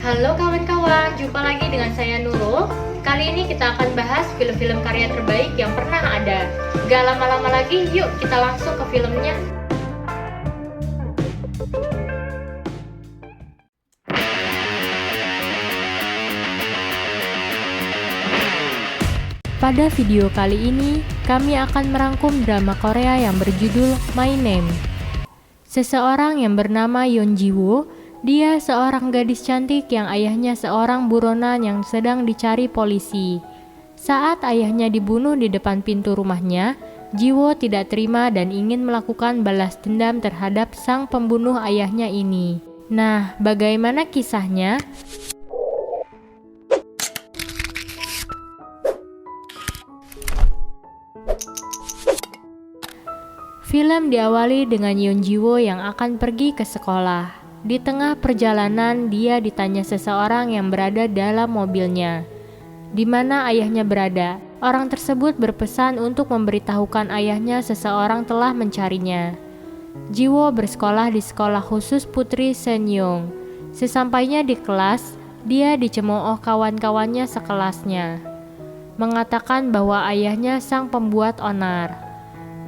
Halo kawan-kawan, jumpa lagi dengan saya Nurul. Kali ini kita akan bahas film-film karya terbaik yang pernah ada. Gak lama-lama lagi, yuk kita langsung ke filmnya. Pada video kali ini, kami akan merangkum drama Korea yang berjudul My Name. Seseorang yang bernama Yeon Ji-woo, dia seorang gadis cantik yang ayahnya seorang buronan yang sedang dicari polisi. Saat ayahnya dibunuh di depan pintu rumahnya, Ji-woo tidak terima dan ingin melakukan balas dendam terhadap sang pembunuh ayahnya ini. Nah, bagaimana kisahnya? Film diawali dengan Yeon Ji-woo yang akan pergi ke sekolah. Di tengah perjalanan, dia ditanya seseorang yang berada dalam mobilnya, di mana ayahnya berada. Orang tersebut berpesan untuk memberitahukan ayahnya seseorang telah mencarinya. Ji-woo bersekolah di sekolah khusus Putri Senyong. Sesampainya di kelas, dia dicemooh kawan-kawannya sekelasnya, mengatakan bahwa ayahnya sang pembuat onar.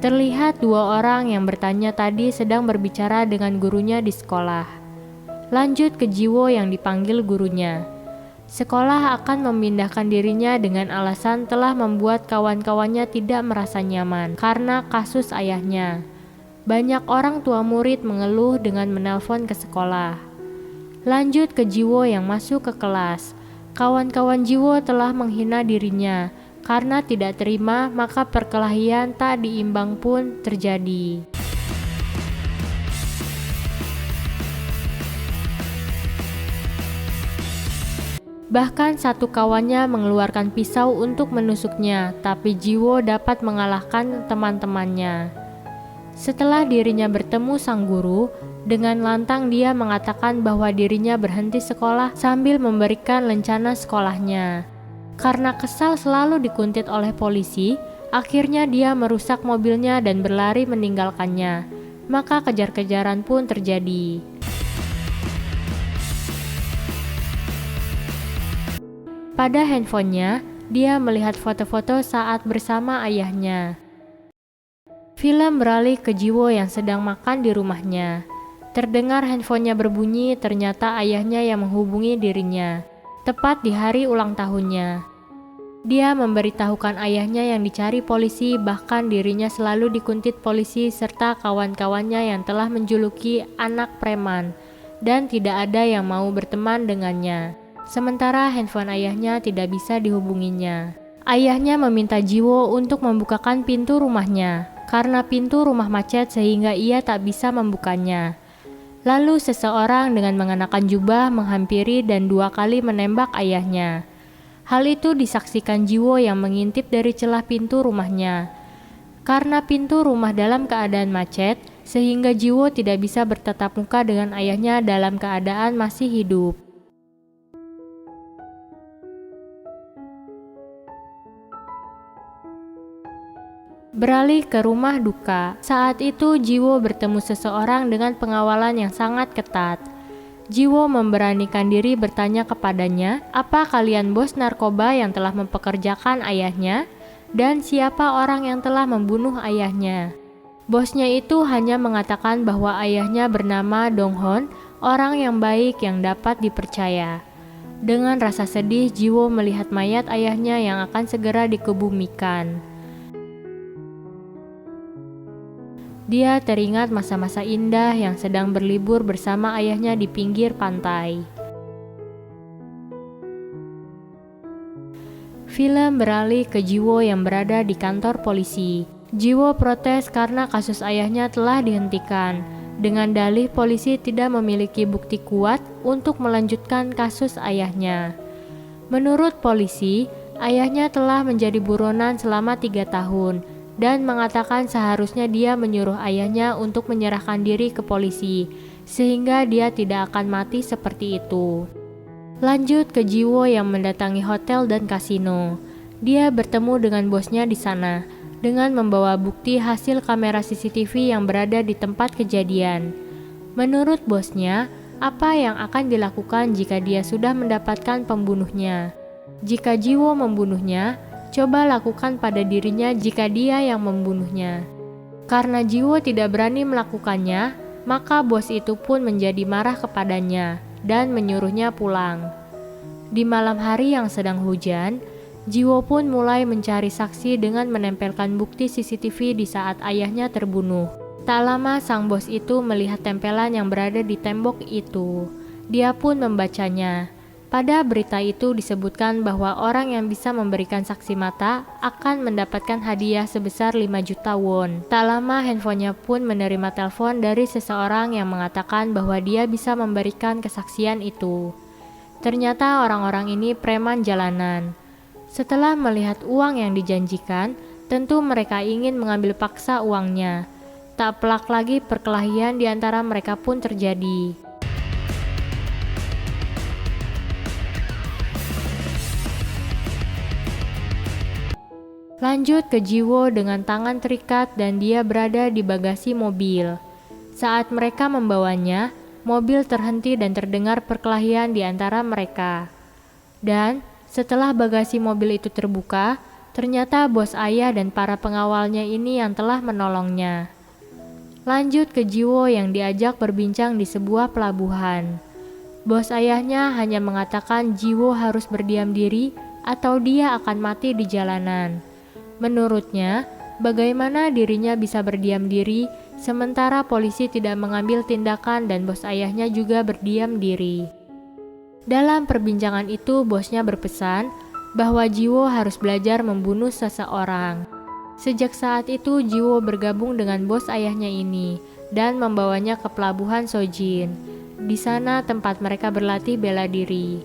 Terlihat dua orang yang bertanya tadi sedang berbicara dengan gurunya di sekolah. Lanjut ke Ji-woo yang dipanggil gurunya. Sekolah akan memindahkan dirinya dengan alasan telah membuat kawan-kawannya tidak merasa nyaman karena kasus ayahnya. Banyak orang tua murid mengeluh dengan menelpon ke sekolah. Lanjut ke Ji-woo yang masuk ke kelas. Kawan-kawan Ji-woo telah menghina dirinya. Karena tidak terima, maka perkelahian tak diimbang pun terjadi. Bahkan satu kawannya mengeluarkan pisau untuk menusuknya, tapi Ji-woo dapat mengalahkan teman-temannya. Setelah dirinya bertemu sang guru, dengan lantang dia mengatakan bahwa dirinya berhenti sekolah sambil memberikan lencana sekolahnya. Karena kesal selalu dikuntit oleh polisi, akhirnya dia merusak mobilnya dan berlari meninggalkannya. Maka kejar-kejaran pun terjadi. Pada handphonenya, dia melihat foto-foto saat bersama ayahnya. Film beralih ke Ji-woo yang sedang makan di rumahnya. Terdengar handphonenya berbunyi, ternyata ayahnya yang menghubungi dirinya. Tepat di hari ulang tahunnya. Dia memberitahukan ayahnya yang dicari polisi, bahkan dirinya selalu dikuntit polisi serta kawan-kawannya yang telah menjuluki anak preman, dan tidak ada yang mau berteman dengannya. Sementara handphone ayahnya tidak bisa dihubunginya. Ayahnya meminta Ji-woo untuk membukakan pintu rumahnya, karena pintu rumah macet sehingga ia tak bisa membukanya. Lalu seseorang dengan mengenakan jubah menghampiri dan 2 kali menembak ayahnya. Hal itu disaksikan Ji-woo yang mengintip dari celah pintu rumahnya. Karena pintu rumah dalam keadaan macet, sehingga Ji-woo tidak bisa bertatap muka dengan ayahnya dalam keadaan masih hidup. Beralih ke rumah duka. Saat itu Ji-woo bertemu seseorang dengan pengawalan yang sangat ketat. Ji-woo memberanikan diri bertanya kepadanya, apa kalian bos narkoba yang telah mempekerjakan ayahnya? Dan siapa orang yang telah membunuh ayahnya? Bosnya itu hanya mengatakan bahwa ayahnya bernama Dong-hon, orang yang baik yang dapat dipercaya. Dengan rasa sedih, Ji-woo melihat mayat ayahnya yang akan segera dikebumikan. Dia teringat masa-masa indah yang sedang berlibur bersama ayahnya di pinggir pantai. Film beralih ke Ji-woo yang berada di kantor polisi. Ji-woo protes karena kasus ayahnya telah dihentikan, dengan dalih polisi tidak memiliki bukti kuat untuk melanjutkan kasus ayahnya. Menurut polisi, ayahnya telah menjadi buronan selama 3 tahun, dan mengatakan seharusnya dia menyuruh ayahnya untuk menyerahkan diri ke polisi, sehingga dia tidak akan mati seperti itu. Lanjut ke Ji-woo yang mendatangi hotel dan kasino. Dia bertemu dengan bosnya di sana, dengan membawa bukti hasil kamera CCTV yang berada di tempat kejadian. Menurut bosnya, apa yang akan dilakukan jika dia sudah mendapatkan pembunuhnya. Jika Jiwo membunuhnya, coba lakukan pada dirinya jika dia yang membunuhnya. Karena Jiwo tidak berani melakukannya, maka bos itu pun menjadi marah kepadanya dan menyuruhnya pulang. Di malam hari yang sedang hujan, Jiwo pun mulai mencari saksi dengan menempelkan bukti CCTV di saat ayahnya terbunuh. Tak lama sang bos itu melihat tempelan yang berada di tembok itu. Dia pun membacanya. Pada berita itu disebutkan bahwa orang yang bisa memberikan saksi mata akan mendapatkan hadiah sebesar 5 juta won. Tak lama handphonenya pun menerima telepon dari seseorang yang mengatakan bahwa dia bisa memberikan kesaksian itu. Ternyata orang-orang ini preman jalanan. Setelah melihat uang yang dijanjikan, tentu mereka ingin mengambil paksa uangnya. Tak pelak lagi perkelahian di antara mereka pun terjadi. Lanjut ke Jiwo dengan tangan terikat dan dia berada di bagasi mobil. Saat mereka membawanya, mobil terhenti dan terdengar perkelahian di antara mereka. Dan setelah bagasi mobil itu terbuka, ternyata bos ayah dan para pengawalnya ini yang telah menolongnya. Lanjut ke Jiwo yang diajak berbincang di sebuah pelabuhan. Bos ayahnya hanya mengatakan Jiwo harus berdiam diri atau dia akan mati di jalanan. Menurutnya, bagaimana dirinya bisa berdiam diri sementara polisi tidak mengambil tindakan dan bos ayahnya juga berdiam diri. Dalam perbincangan itu, bosnya berpesan bahwa Jiwo harus belajar membunuh seseorang. Sejak saat itu, Jiwo bergabung dengan bos ayahnya ini dan membawanya ke pelabuhan Sojin. Di sana tempat mereka berlatih bela diri.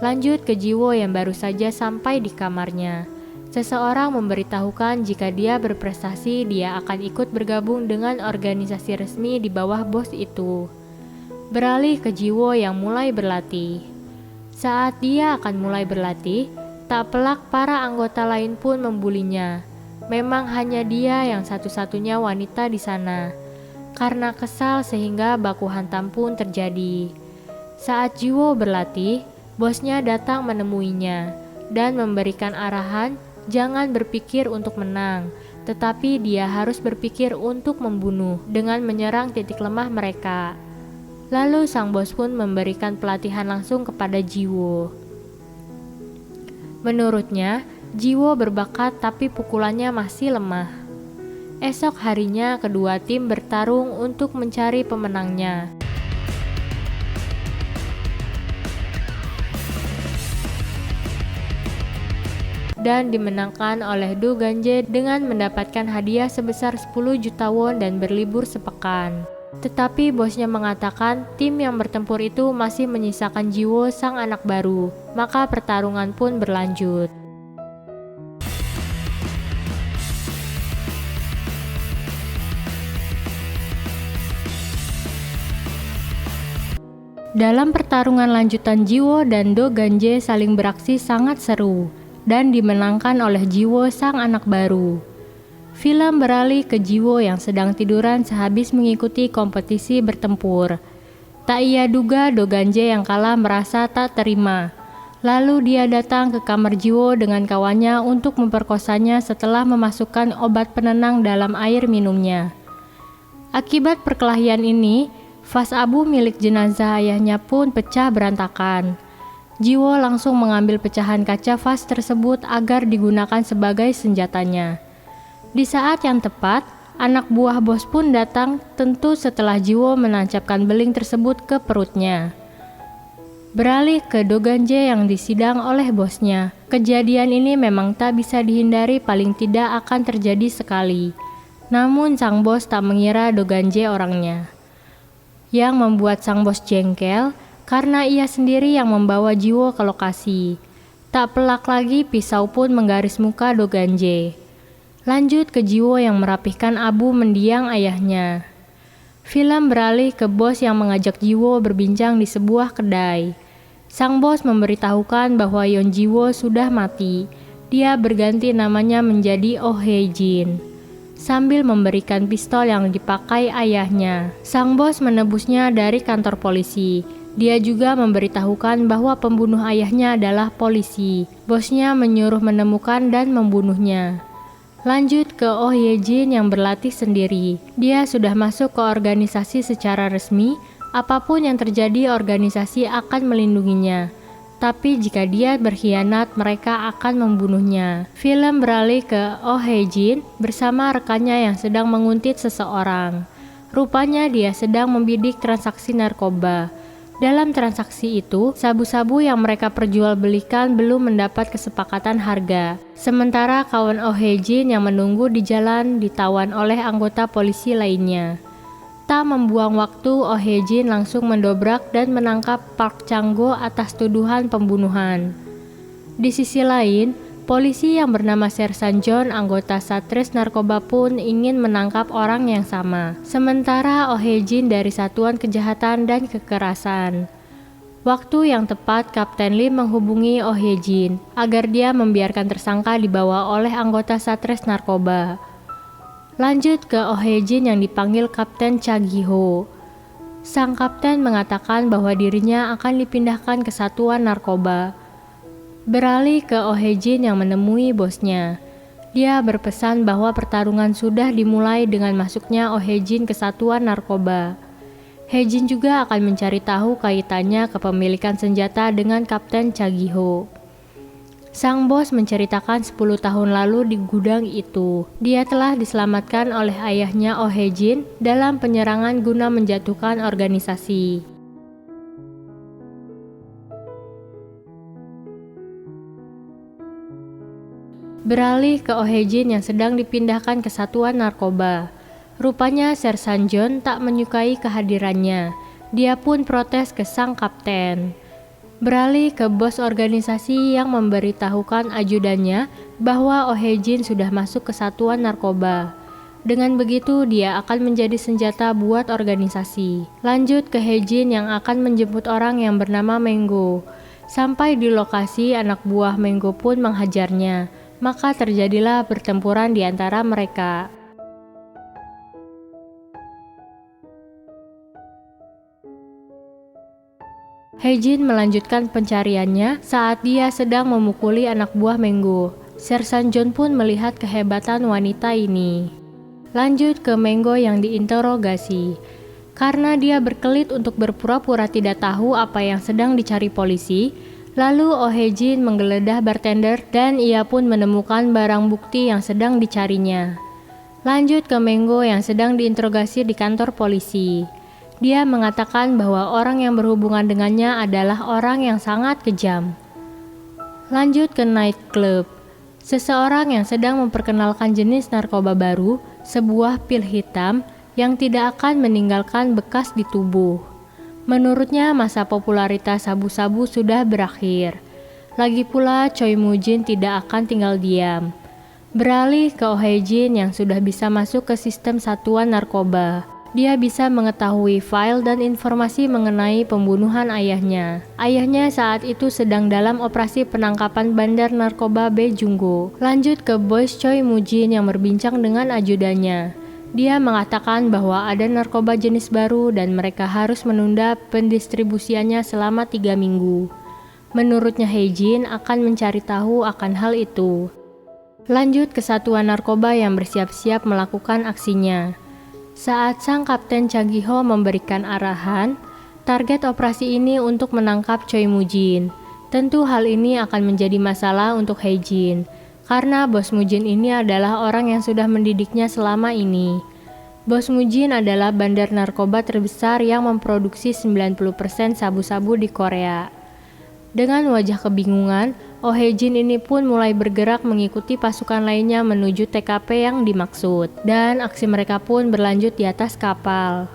Lanjut ke Jiwo yang baru saja sampai di kamarnya. Seseorang memberitahukan jika dia berprestasi, dia akan ikut bergabung dengan organisasi resmi di bawah bos itu. Beralih ke Jiwo yang mulai berlatih. Saat dia akan mulai berlatih, tak pelak para anggota lain pun membulinya. Memang hanya dia yang satu-satunya wanita di sana. Karena kesal sehingga baku hantam pun terjadi. Saat Jiwo berlatih, bosnya datang menemuinya dan memberikan arahan jangan berpikir untuk menang, tetapi dia harus berpikir untuk membunuh dengan menyerang titik lemah mereka. Lalu sang bos pun memberikan pelatihan langsung kepada Jiwo. Menurutnya, Jiwo berbakat tapi pukulannya masih lemah. Esok harinya kedua tim bertarung untuk mencari pemenangnya. Dan dimenangkan oleh Do Ganje dengan mendapatkan hadiah sebesar 10 juta won dan berlibur sepekan. Tetapi bosnya mengatakan tim yang bertempur itu masih menyisakan Jiwo sang anak baru, maka pertarungan pun berlanjut. Dalam pertarungan lanjutan, Jiwo dan Do Ganje saling beraksi sangat seru dan dimenangkan oleh Jiwo sang anak baru. Film beralih ke Jiwo yang sedang tiduran sehabis mengikuti kompetisi bertempur. Tak ia duga Do Ganje yang kalah merasa tak terima. Lalu dia datang ke kamar Jiwo dengan kawannya untuk memperkosanya setelah memasukkan obat penenang dalam air minumnya. Akibat perkelahian ini, vas abu milik jenazah ayahnya pun pecah berantakan. Jiwo langsung mengambil pecahan kaca vas tersebut agar digunakan sebagai senjatanya. Di saat yang tepat, anak buah bos pun datang, tentu setelah Jiwo menancapkan beling tersebut ke perutnya. Beralih ke Do Ganje yang disidang oleh bosnya. Kejadian ini memang tak bisa dihindari, paling tidak akan terjadi sekali. Namun sang bos tak mengira Do Ganje orangnya. Yang membuat sang bos jengkel karena ia sendiri yang membawa Jiwo ke lokasi. Tak pelak lagi pisau pun menggaris muka Do Ganje. Lanjut ke Jiwo yang merapihkan abu mendiang ayahnya. Film beralih ke bos yang mengajak Jiwo berbincang di sebuah kedai. Sang bos memberitahukan bahwa Yeon Jiwo sudah mati. Dia berganti namanya menjadi Oh Hae Jin. sambil memberikan pistol yang dipakai ayahnya. Sang bos menebusnya dari kantor polisi. Dia juga memberitahukan bahwa pembunuh ayahnya adalah polisi. Bosnya menyuruh menemukan dan membunuhnya. Lanjut ke Oh Ye-jin yang berlatih sendiri. Dia sudah masuk ke organisasi secara resmi. Apapun yang terjadi, organisasi akan melindunginya. Tapi jika dia berkhianat, mereka akan membunuhnya. Film beralih ke Oh Ye-jin bersama rekannya yang sedang menguntit seseorang. Rupanya dia sedang membidik transaksi narkoba. Dalam transaksi itu, sabu-sabu yang mereka perjualbelikan belum mendapat kesepakatan harga. Sementara kawan Oh Ye-jin yang menunggu di jalan ditawan oleh anggota polisi lainnya. Tak membuang waktu, Oh Ye-jin langsung mendobrak dan menangkap Park Chang-go atas tuduhan pembunuhan. Di sisi lain, polisi yang bernama Sersan John, anggota Satres Narkoba pun ingin menangkap orang yang sama. Sementara Oh Ye-jin dari Satuan Kejahatan dan Kekerasan. Waktu yang tepat, Kapten Lee menghubungi Oh Ye-jin agar dia membiarkan tersangka dibawa oleh anggota Satres Narkoba. Lanjut ke Oh Ye-jin yang dipanggil Kapten Cha Gi-ho. Sang kapten mengatakan bahwa dirinya akan dipindahkan ke Satuan Narkoba. Beralih ke Oh Ye-jin yang menemui bosnya. Dia berpesan bahwa pertarungan sudah dimulai dengan masuknya Oh Ye-jin ke Satuan Narkoba. Ye-jin juga akan mencari tahu kaitannya kepemilikan senjata dengan Kapten Cha Gi-ho. Sang bos menceritakan 10 tahun lalu di gudang itu, dia telah diselamatkan oleh ayahnya Oh Ye-jin dalam penyerangan guna menjatuhkan organisasi. Beralih ke Oh Ye-jin yang sedang dipindahkan ke Satuan Narkoba. Rupanya Sersan John tak menyukai kehadirannya. Dia pun protes ke sang kapten. Beralih ke bos organisasi yang memberitahukan ajudannya bahwa Oh Ye-jin sudah masuk ke Satuan Narkoba. Dengan begitu dia akan menjadi senjata buat organisasi. Lanjut ke Ye-jin yang akan menjemput orang yang bernama Menggo. Sampai di lokasi, anak buah Menggo pun menghajarnya. Maka terjadilah pertempuran di antara mereka. Ye-jin melanjutkan pencariannya saat dia sedang memukuli anak buah Menggo. Sersan John pun melihat kehebatan wanita ini. Lanjut ke Menggo yang diinterogasi. Karena dia berkelit untuk berpura-pura tidak tahu apa yang sedang dicari polisi, lalu Oh Ye-jin menggeledah bartender dan ia pun menemukan barang bukti yang sedang dicarinya. Lanjut ke Menggo yang sedang diinterogasi di kantor polisi. Dia mengatakan bahwa orang yang berhubungan dengannya adalah orang yang sangat kejam. Lanjut ke nightclub. Seseorang yang sedang memperkenalkan jenis narkoba baru, sebuah pil hitam yang tidak akan meninggalkan bekas di tubuh. Menurutnya masa popularitas sabu-sabu sudah berakhir. Lagi pula Choi Moo-jin tidak akan tinggal diam. Beralih ke Oh Ye-jin yang sudah bisa masuk ke sistem Satuan Narkoba. Dia bisa mengetahui file dan informasi mengenai pembunuhan ayahnya. Ayahnya saat itu sedang dalam operasi penangkapan bandar narkoba B Junggo. Lanjut ke bos Choi Moo-jin yang berbincang dengan ajudannya. Dia mengatakan bahwa ada narkoba jenis baru dan mereka harus menunda pendistribusiannya selama 3 minggu. Menurutnya Ye-jin akan mencari tahu akan hal itu. Lanjut ke Satuan Narkoba yang bersiap-siap melakukan aksinya. Saat sang Kapten Cha Gi-ho memberikan arahan, target operasi ini untuk menangkap Choi Moo-jin. Tentu hal ini akan menjadi masalah untuk Ye-jin. Karena bos Moo-jin ini adalah orang yang sudah mendidiknya selama ini. Bos Moo-jin adalah bandar narkoba terbesar yang memproduksi 90% sabu-sabu di Korea. Dengan wajah kebingungan, Oh Ye-jin ini pun mulai bergerak mengikuti pasukan lainnya menuju TKP yang dimaksud. Dan aksi mereka pun berlanjut di atas kapal.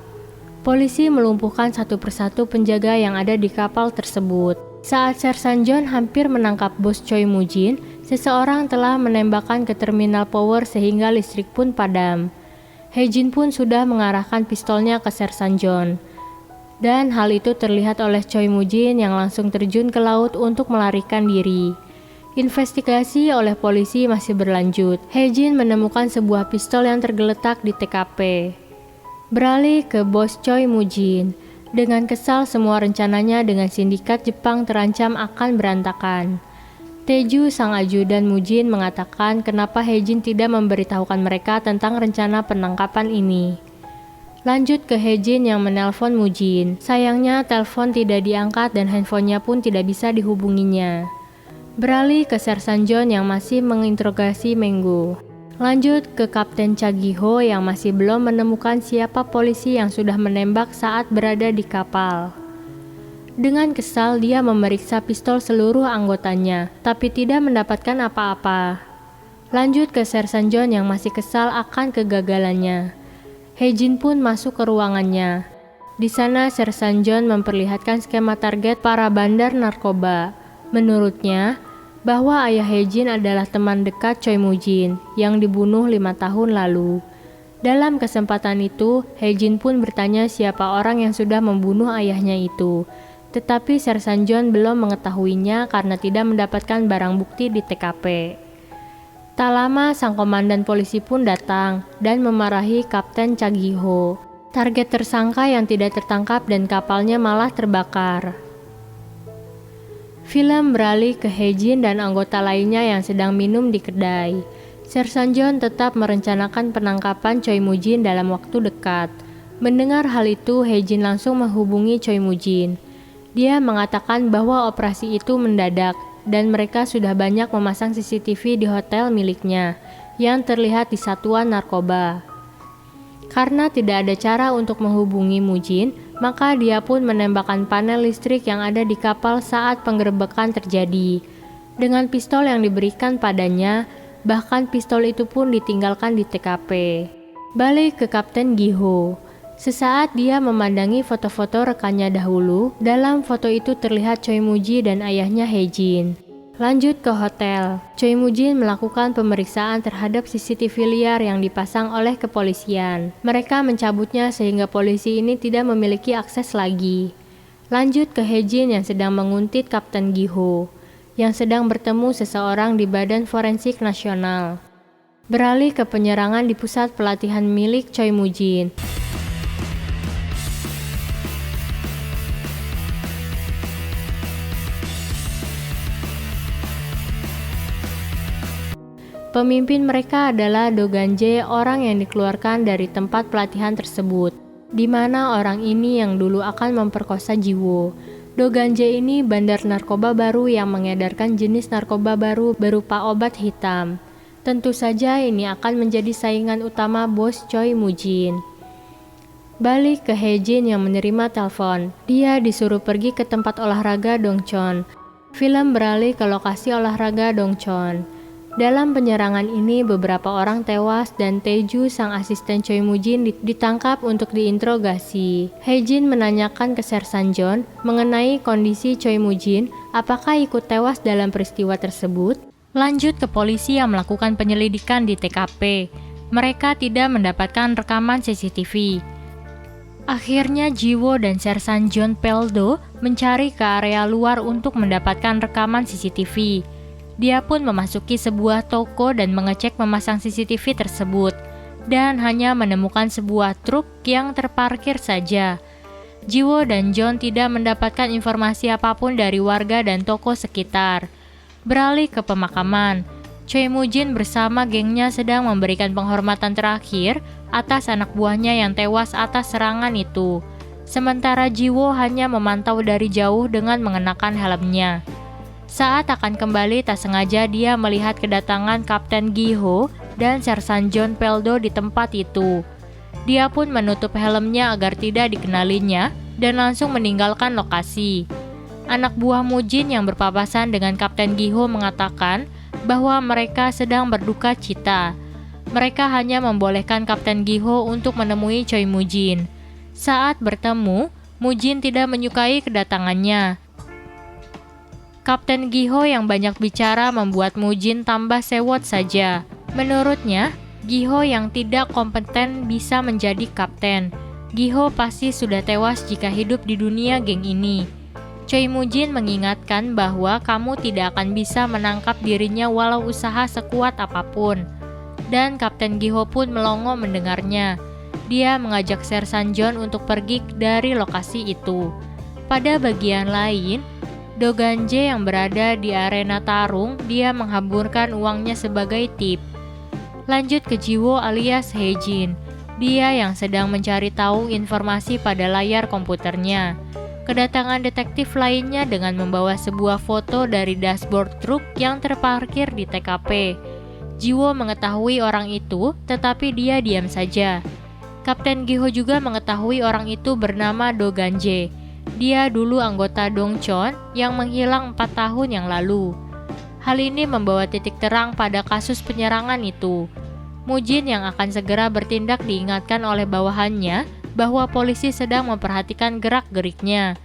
Polisi melumpuhkan satu persatu penjaga yang ada di kapal tersebut. Saat Sersan John hampir menangkap bos Choi Moo-jin, seseorang telah menembakkan ke terminal power sehingga listrik pun padam. Ye-jin pun sudah mengarahkan pistolnya ke Sersan John. Dan hal itu terlihat oleh Choi Moo-jin yang langsung terjun ke laut untuk melarikan diri. Investigasi oleh polisi masih berlanjut. Hae-jin menemukan sebuah pistol yang tergeletak di TKP. Beralih ke bos Choi Moo-jin. Dengan kesal, semua rencananya dengan sindikat Jepang terancam akan berantakan. Tae-ju, sang ajudan Moo-jin, mengatakan kenapa Hae-jin tidak memberitahukan mereka tentang rencana penangkapan ini. Lanjut ke Hae-jin yang menelpon Moo-jin. Sayangnya telepon tidak diangkat dan handphonenya pun tidak bisa dihubunginya. Beralih ke Sersan John yang masih menginterogasi Menggo. Lanjut ke Kapten Cha Gi-ho yang masih belum menemukan siapa polisi yang sudah menembak saat berada di kapal. Dengan kesal, dia memeriksa pistol seluruh anggotanya, tapi tidak mendapatkan apa-apa. Lanjut ke Sersan John yang masih kesal akan kegagalannya. Hae-jin pun masuk ke ruangannya. Di sana, Sersan John memperlihatkan skema target para bandar narkoba. Menurutnya, bahwa ayah Hae-jin adalah teman dekat Choi Moo-jin yang dibunuh 5 tahun lalu. Dalam kesempatan itu, Hae-jin pun bertanya siapa orang yang sudah membunuh ayahnya itu. Tetapi Sersan John belum mengetahuinya karena tidak mendapatkan barang bukti di TKP. Tak lama, sang komandan polisi pun datang dan memarahi Kapten Cha Gi-ho. Target tersangka yang tidak tertangkap dan kapalnya malah terbakar. Film beralih ke Hae-jin dan anggota lainnya yang sedang minum di kedai. Sersan John tetap merencanakan penangkapan Choi Moo-jin dalam waktu dekat. Mendengar hal itu, Hae-jin langsung menghubungi Choi Moo-jin. Dia mengatakan bahwa operasi itu mendadak dan mereka sudah banyak memasang CCTV di hotel miliknya yang terlihat di satuan narkoba. Karena tidak ada cara untuk menghubungi Moo-jin, maka dia pun menembakkan panel listrik yang ada di kapal saat penggerebekan terjadi. Dengan pistol yang diberikan padanya, bahkan pistol itu pun ditinggalkan di TKP. Balik ke Kapten Gi-ho. Sesaat dia memandangi foto-foto rekannya dahulu. Dalam foto itu terlihat Choi Moo-jin dan ayahnya Hae-jin. Lanjut ke hotel. Choi Moo-jin melakukan pemeriksaan terhadap CCTV liar yang dipasang oleh kepolisian. Mereka mencabutnya sehingga polisi ini tidak memiliki akses lagi. Lanjut ke Hae-jin yang sedang menguntit Kapten Gi-ho, yang sedang bertemu seseorang di Badan Forensik Nasional. Beralih ke penyerangan di pusat pelatihan milik Choi Moo-jin. Pemimpin mereka adalah Do Gan-jae, orang yang dikeluarkan dari tempat pelatihan tersebut, di mana orang ini yang dulu akan memperkosa Ji-woo. Do Gan-jae ini bandar narkoba baru yang mengedarkan jenis narkoba baru berupa obat hitam. Tentu saja ini akan menjadi saingan utama bos Choi Moo-jin. Balik ke Hae-jin yang menerima telepon. Dia disuruh pergi ke tempat olahraga Dongcheon. Film beralih ke lokasi olahraga Dongcheon. Dalam penyerangan ini, beberapa orang tewas dan Tae-ju, sang asisten Choi Moo-jin, ditangkap untuk diinterogasi. Hae-jin menanyakan ke Sersan John mengenai kondisi Choi Moo-jin, apakah ikut tewas dalam peristiwa tersebut. Lanjut ke polisi yang melakukan penyelidikan di TKP. Mereka tidak mendapatkan rekaman CCTV. Akhirnya Ji-woo dan Sersan John Peldo mencari ke area luar untuk mendapatkan rekaman CCTV. Dia pun memasuki sebuah toko dan mengecek memasang CCTV tersebut, dan hanya menemukan sebuah truk yang terparkir saja. Ji-woo dan John tidak mendapatkan informasi apapun dari warga dan toko sekitar. Beralih ke pemakaman, Choi Moo-jin bersama gengnya sedang memberikan penghormatan terakhir atas anak buahnya yang tewas atas serangan itu. Sementara Ji-woo hanya memantau dari jauh dengan mengenakan helmnya. Saat akan kembali, tak sengaja dia melihat kedatangan Kapten Gi-ho dan Sersan John Peldo di tempat itu. Dia pun menutup helmnya agar tidak dikenalinya dan langsung meninggalkan lokasi. Anak buah Moo-jin yang berpapasan dengan Kapten Gi-ho mengatakan bahwa mereka sedang berduka cita. Mereka hanya membolehkan Kapten Gi-ho untuk menemui Choi Moo-jin. Saat bertemu, Moo-jin tidak menyukai kedatangannya. Kapten Gi-ho yang banyak bicara membuat Moo-jin tambah sewot saja. Menurutnya, Gi-ho yang tidak kompeten bisa menjadi kapten. Gi-ho pasti sudah tewas jika hidup di dunia geng ini. Choi Mujin mengingatkan bahwa kamu tidak akan bisa menangkap dirinya walau usaha sekuat apapun. Dan Kapten Giho pun melongo mendengarnya. Dia mengajak Sersan John untuk pergi dari lokasi itu. Pada bagian lain, Do Ganje yang berada di arena tarung, dia menghamburkan uangnya sebagai tip. Lanjut ke Jiwo alias Hejin. Dia yang sedang mencari tahu informasi pada layar komputernya. Kedatangan detektif lainnya dengan membawa sebuah foto dari dashboard truk yang terparkir di TKP. Jiwo mengetahui orang itu, tetapi dia diam saja. Kapten Giho juga mengetahui orang itu bernama Do Ganje. Dia dulu anggota Dongchon yang menghilang 4 tahun yang lalu. Hal ini membawa titik terang pada kasus penyerangan itu. Mujin yang akan segera bertindak diingatkan oleh bawahannya bahwa polisi sedang memperhatikan gerak-geriknya.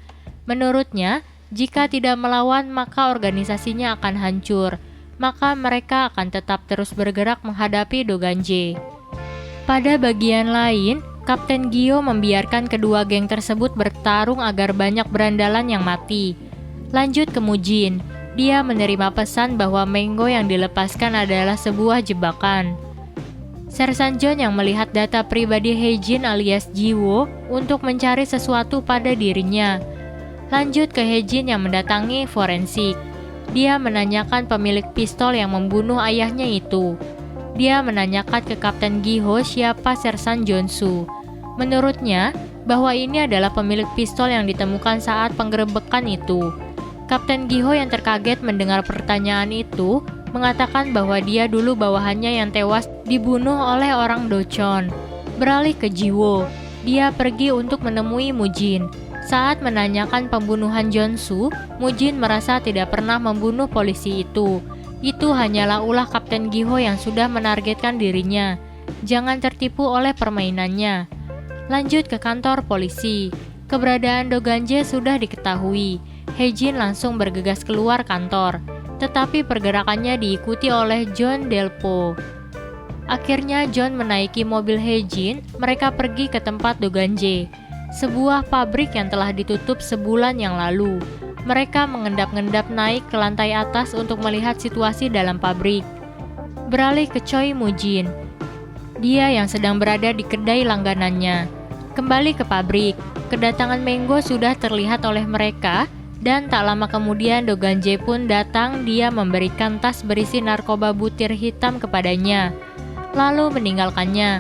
Menurutnya, jika tidak melawan maka organisasinya akan hancur, maka mereka akan tetap terus bergerak menghadapi Do Ganje. Pada bagian lain, Kapten Gio membiarkan kedua geng tersebut bertarung agar banyak berandalan yang mati. Lanjut ke Mujin, dia menerima pesan bahwa Mango yang dilepaskan adalah sebuah jebakan. Sersan John yang melihat data pribadi Hejin alias Jiwo untuk mencari sesuatu pada dirinya. Lanjut ke Hejin yang mendatangi forensik. Dia menanyakan pemilik pistol yang membunuh ayahnya itu. Dia menanyakan ke Kapten Giho siapa Sersan Jonsu. Menurutnya, bahwa ini adalah pemilik pistol yang ditemukan saat penggerebekan itu. Kapten Giho yang terkaget mendengar pertanyaan itu, mengatakan bahwa dia dulu bawahannya yang tewas dibunuh oleh orang Dochon. Beralih ke Jiwo, dia pergi untuk menemui Mujin. Saat menanyakan pembunuhan Jonsu, Mujin merasa tidak pernah membunuh polisi itu. Itu hanyalah ulah Kapten Giho yang sudah menargetkan dirinya. Jangan tertipu oleh permainannya. Lanjut ke kantor polisi. Keberadaan Do Ganje sudah diketahui. Hejin langsung bergegas keluar kantor. Tetapi pergerakannya diikuti oleh John Delpo. Akhirnya John menaiki mobil Hejin, mereka pergi ke tempat Do Ganje, sebuah pabrik yang telah ditutup sebulan yang lalu. Mereka mengendap-endap naik ke lantai atas untuk melihat situasi dalam pabrik. Beralih ke Choi Mujin, dia yang sedang berada di kedai langganannya. Kembali ke pabrik, kedatangan Mango sudah terlihat oleh mereka. Dan tak lama kemudian Do Ganje pun datang. Dia memberikan tas berisi narkoba butir hitam kepadanya, lalu meninggalkannya.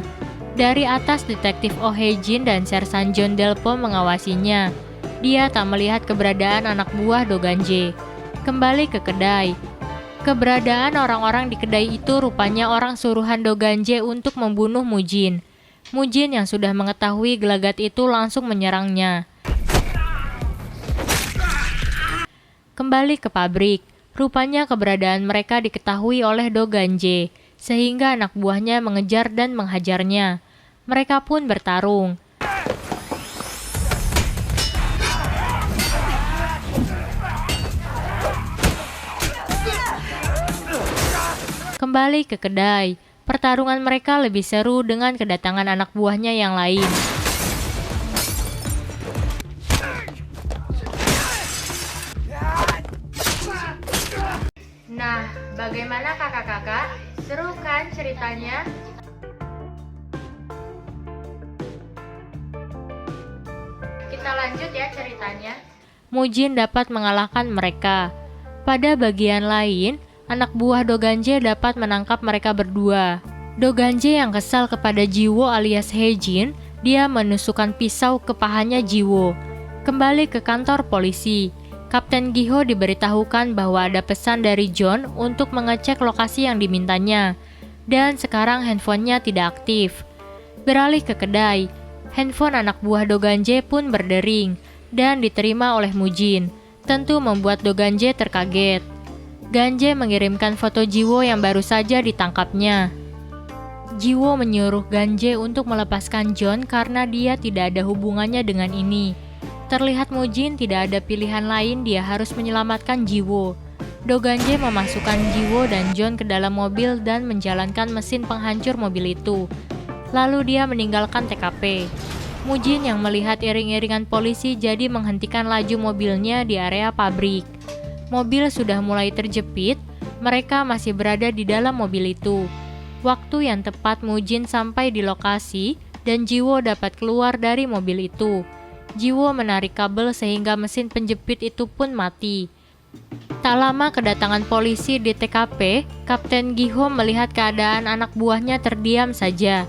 Dari atas detektif Oh Hejin dan Sersan John Delpo mengawasinya. Dia tak melihat keberadaan anak buah Do Ganje. Kembali ke kedai. Keberadaan orang-orang di kedai itu rupanya orang suruhan Do Ganje untuk membunuh Mujin. Mujin yang sudah mengetahui gelagat itu langsung menyerangnya. Kembali ke pabrik, rupanya keberadaan mereka diketahui oleh Do Ganje, sehingga anak buahnya mengejar dan menghajarnya. Mereka pun bertarung. Kembali ke kedai, pertarungan mereka lebih seru dengan kedatangan anak buahnya yang lain. Nah, bagaimana kakak-kakak? Seru kan ceritanya? Kita lanjut ya ceritanya. Mujin dapat mengalahkan mereka. Pada bagian lain, anak buah Do Ganje dapat menangkap mereka berdua. Do Ganje yang kesal kepada Jiwo alias Hejin, dia menusukkan pisau ke pahanya Jiwo. Kembali ke kantor polisi. Kapten Giho diberitahukan bahwa ada pesan dari John untuk mengecek lokasi yang dimintanya, dan sekarang handphonenya tidak aktif. Beralih ke kedai, handphone anak buah Do Ganje pun berdering, dan diterima oleh Mujin, tentu membuat Do Ganje terkaget. Ganje mengirimkan foto Jiwo yang baru saja ditangkapnya. Jiwo menyuruh Ganje untuk melepaskan John karena dia tidak ada hubungannya dengan ini. Terlihat Mujin tidak ada pilihan lain, dia harus menyelamatkan Jiwo. Do Ganje memasukkan Jiwo dan John ke dalam mobil dan menjalankan mesin penghancur mobil itu. Lalu dia meninggalkan TKP. Mujin yang melihat iring-iringan polisi jadi menghentikan laju mobilnya di area pabrik. Mobil sudah mulai terjepit, mereka masih berada di dalam mobil itu. Waktu yang tepat Mujin sampai di lokasi dan Jiwo dapat keluar dari mobil itu. Jiwo menarik kabel sehingga mesin penjepit itu pun mati. Tak lama kedatangan polisi di TKP, Kapten Giho melihat keadaan anak buahnya terdiam saja.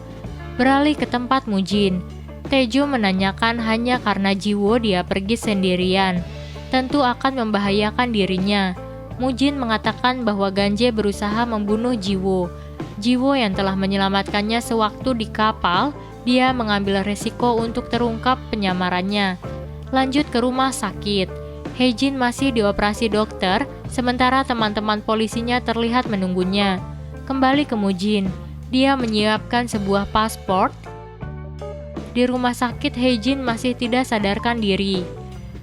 Beralih ke tempat Mujin. Tejo menanyakan hanya karena Jiwo dia pergi sendirian. Tentu akan membahayakan dirinya. Mujin mengatakan bahwa Ganje berusaha membunuh Jiwo. Jiwo yang telah menyelamatkannya sewaktu di kapal, dia mengambil resiko untuk terungkap penyamarannya. Lanjut ke rumah sakit. Haejin masih dioperasi dokter, sementara teman-teman polisinya terlihat menunggunya. Kembali ke Mujin, dia menyiapkan sebuah paspor. Di rumah sakit, Haejin masih tidak sadarkan diri.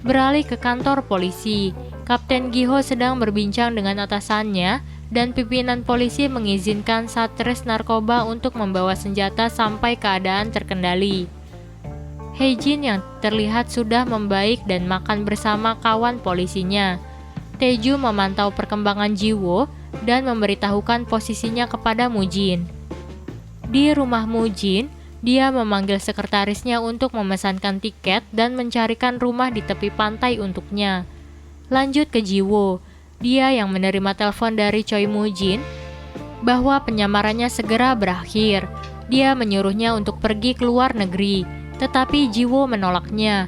Beralih ke kantor polisi, Kapten Giho sedang berbincang dengan atasannya dan pimpinan polisi mengizinkan Satres Narkoba untuk membawa senjata sampai keadaan terkendali. Haejin yang terlihat sudah membaik dan makan bersama kawan polisinya. Teju memantau perkembangan Jiwo dan memberitahukan posisinya kepada Mujin. Di rumah Mujin, dia memanggil sekretarisnya untuk memesankan tiket dan mencarikan rumah di tepi pantai untuknya. Lanjut ke Jiwo, dia yang menerima telepon dari Choi Mujin bahwa penyamarannya segera berakhir. Dia menyuruhnya untuk pergi ke luar negeri, tetapi Jiwo menolaknya.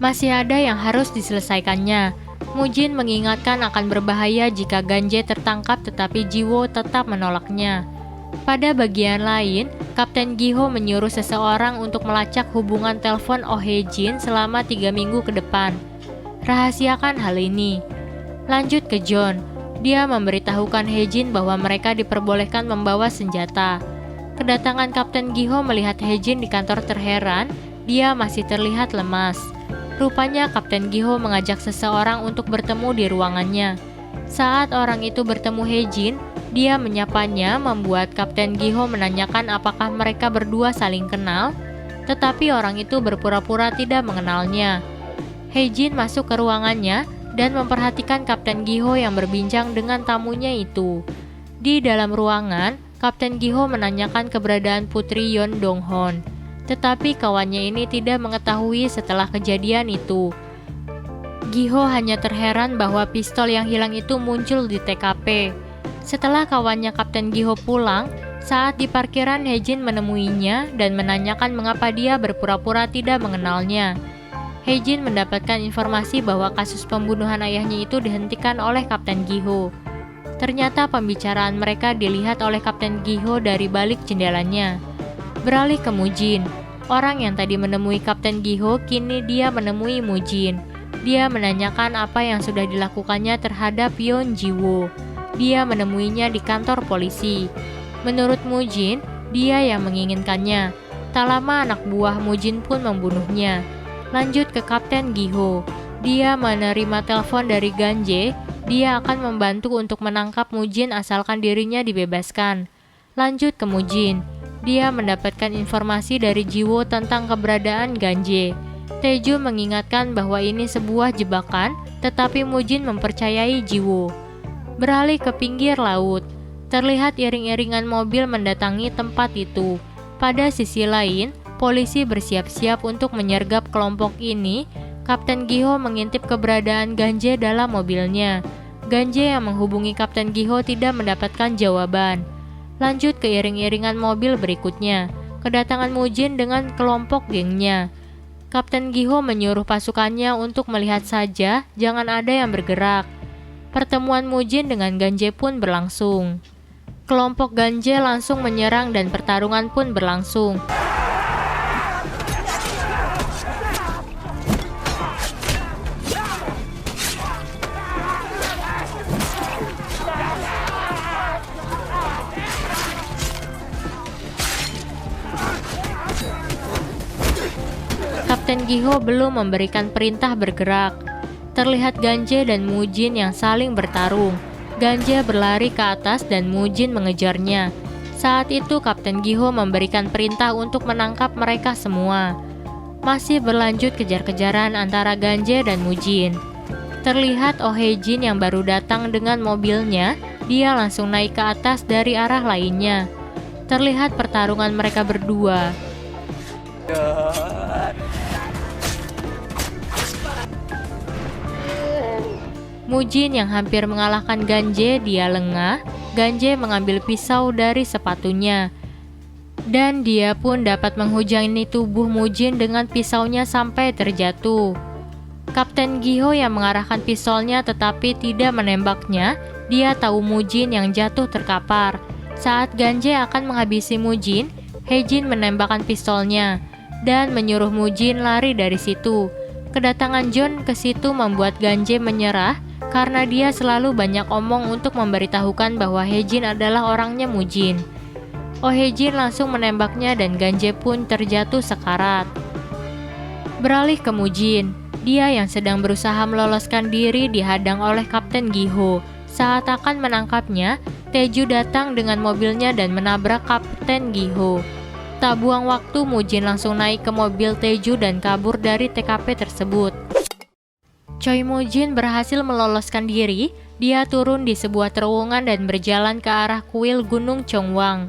Masih ada yang harus diselesaikannya. Mujin mengingatkan akan berbahaya jika Ganje tertangkap, tetapi Jiwo tetap menolaknya. Pada bagian lain, Kapten Giho menyuruh seseorang untuk melacak hubungan telepon Oh Haejin selama 3 minggu ke depan. Rahasiakan hal ini. Lanjut ke John. Dia memberitahukan Haejin bahwa mereka diperbolehkan membawa senjata. Kedatangan Kapten Giho melihat Haejin di kantor terheran, dia masih terlihat lemas. Rupanya Kapten Giho mengajak seseorang untuk bertemu di ruangannya. Saat orang itu bertemu Haejin, dia menyapanya, membuat Kapten Giho menanyakan apakah mereka berdua saling kenal, tetapi orang itu berpura-pura tidak mengenalnya. Haejin masuk ke ruangannya dan memperhatikan Kapten Giho yang berbincang dengan tamunya itu. Di dalam ruangan, Kapten Giho menanyakan keberadaan Putri Yeon Dong-hon, tetapi kawannya ini tidak mengetahui setelah kejadian itu. Giho hanya terheran bahwa pistol yang hilang itu muncul di TKP. Setelah kawannya Kapten Giho pulang, saat di parkiran Haejin menemuinya dan menanyakan mengapa dia berpura-pura tidak mengenalnya. Haejin mendapatkan informasi bahwa kasus pembunuhan ayahnya itu dihentikan oleh Kapten Giho. Ternyata pembicaraan mereka dilihat oleh Kapten Giho dari balik jendelanya. Beralih ke Mujin. Orang yang tadi menemui Kapten Giho, kini dia menemui Mujin. Dia menanyakan apa yang sudah dilakukannya terhadap Yeon Jiwo. Dia menemuinya di kantor polisi. Menurut Mujin, dia yang menginginkannya. Tak lama anak buah Mujin pun membunuhnya. Lanjut ke Kapten Giho. Dia menerima telepon dari Ganje. Dia akan membantu untuk menangkap Mujin asalkan dirinya dibebaskan. Lanjut ke Mujin. Dia mendapatkan informasi dari Jiwo tentang keberadaan Ganje. Teju mengingatkan bahwa ini sebuah jebakan, tetapi Mujin mempercayai Jiwo. Beralih ke pinggir laut, terlihat iring-iringan mobil mendatangi tempat itu. Pada sisi lain, polisi bersiap-siap untuk menyergap kelompok ini. Kapten Giho mengintip keberadaan Ganje dalam mobilnya. Ganje yang menghubungi Kapten Giho tidak mendapatkan jawaban. Lanjut ke iring-iringan mobil berikutnya, kedatangan Mujin dengan kelompok gengnya. Kapten Giho menyuruh pasukannya untuk melihat saja, jangan ada yang bergerak. Pertemuan Mujin dengan Ganje pun berlangsung. Kelompok Ganje langsung menyerang dan pertarungan pun berlangsung. Kapten Giho belum memberikan perintah bergerak. Terlihat Ganje dan Mujin yang saling bertarung. Ganje berlari ke atas dan Mujin mengejarnya. Saat itu Kapten Giho memberikan perintah untuk menangkap mereka semua. Masih berlanjut kejar-kejaran antara Ganje dan Mujin. Terlihat Oh Hae-jin yang baru datang dengan mobilnya, dia langsung naik ke atas dari arah lainnya. Terlihat pertarungan mereka berdua. Mujin yang hampir mengalahkan Ganje, dia lengah. Ganje mengambil pisau dari sepatunya. Dan dia pun dapat menghujani tubuh Mujin dengan pisaunya sampai terjatuh. Kapten Giho yang mengarahkan pistolnya tetapi tidak menembaknya. Dia tahu Mujin yang jatuh terkapar. Saat Ganje akan menghabisi Mujin, Hae-jin menembakkan pistolnya dan menyuruh Mujin lari dari situ. Kedatangan John ke situ membuat Ganje menyerah karena dia selalu banyak omong untuk memberitahukan bahwa Hae-jin adalah orangnya Mujin. Oh Hae-jin langsung menembaknya dan Ganje pun terjatuh sekarat. Beralih ke Mujin. Dia yang sedang berusaha meloloskan diri dihadang oleh Kapten Giho. Saat akan menangkapnya, Taeju datang dengan mobilnya dan menabrak Kapten Giho. Tak buang waktu, Mujin langsung naik ke mobil Taeju dan kabur dari TKP tersebut. Choi Mujin berhasil meloloskan diri. Dia turun di sebuah terowongan dan berjalan ke arah kuil Gunung Chongwang.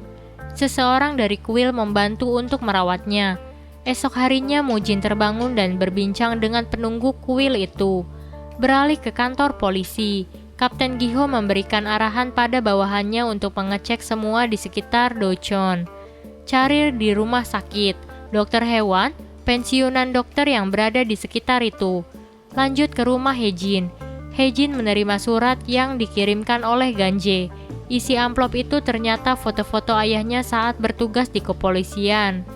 Seseorang dari kuil membantu untuk merawatnya. Esok harinya Mujin terbangun dan berbincang dengan penunggu kuil itu. Beralih ke kantor polisi, Kapten Giho memberikan arahan pada bawahannya untuk mengecek semua di sekitar Docheon. Cari di rumah sakit, dokter hewan, pensiunan dokter yang berada di sekitar itu. Lanjut ke rumah Hae-jin. Hae-jin menerima surat yang dikirimkan oleh Ganje. Isi amplop itu ternyata foto-foto ayahnya saat bertugas di kepolisian.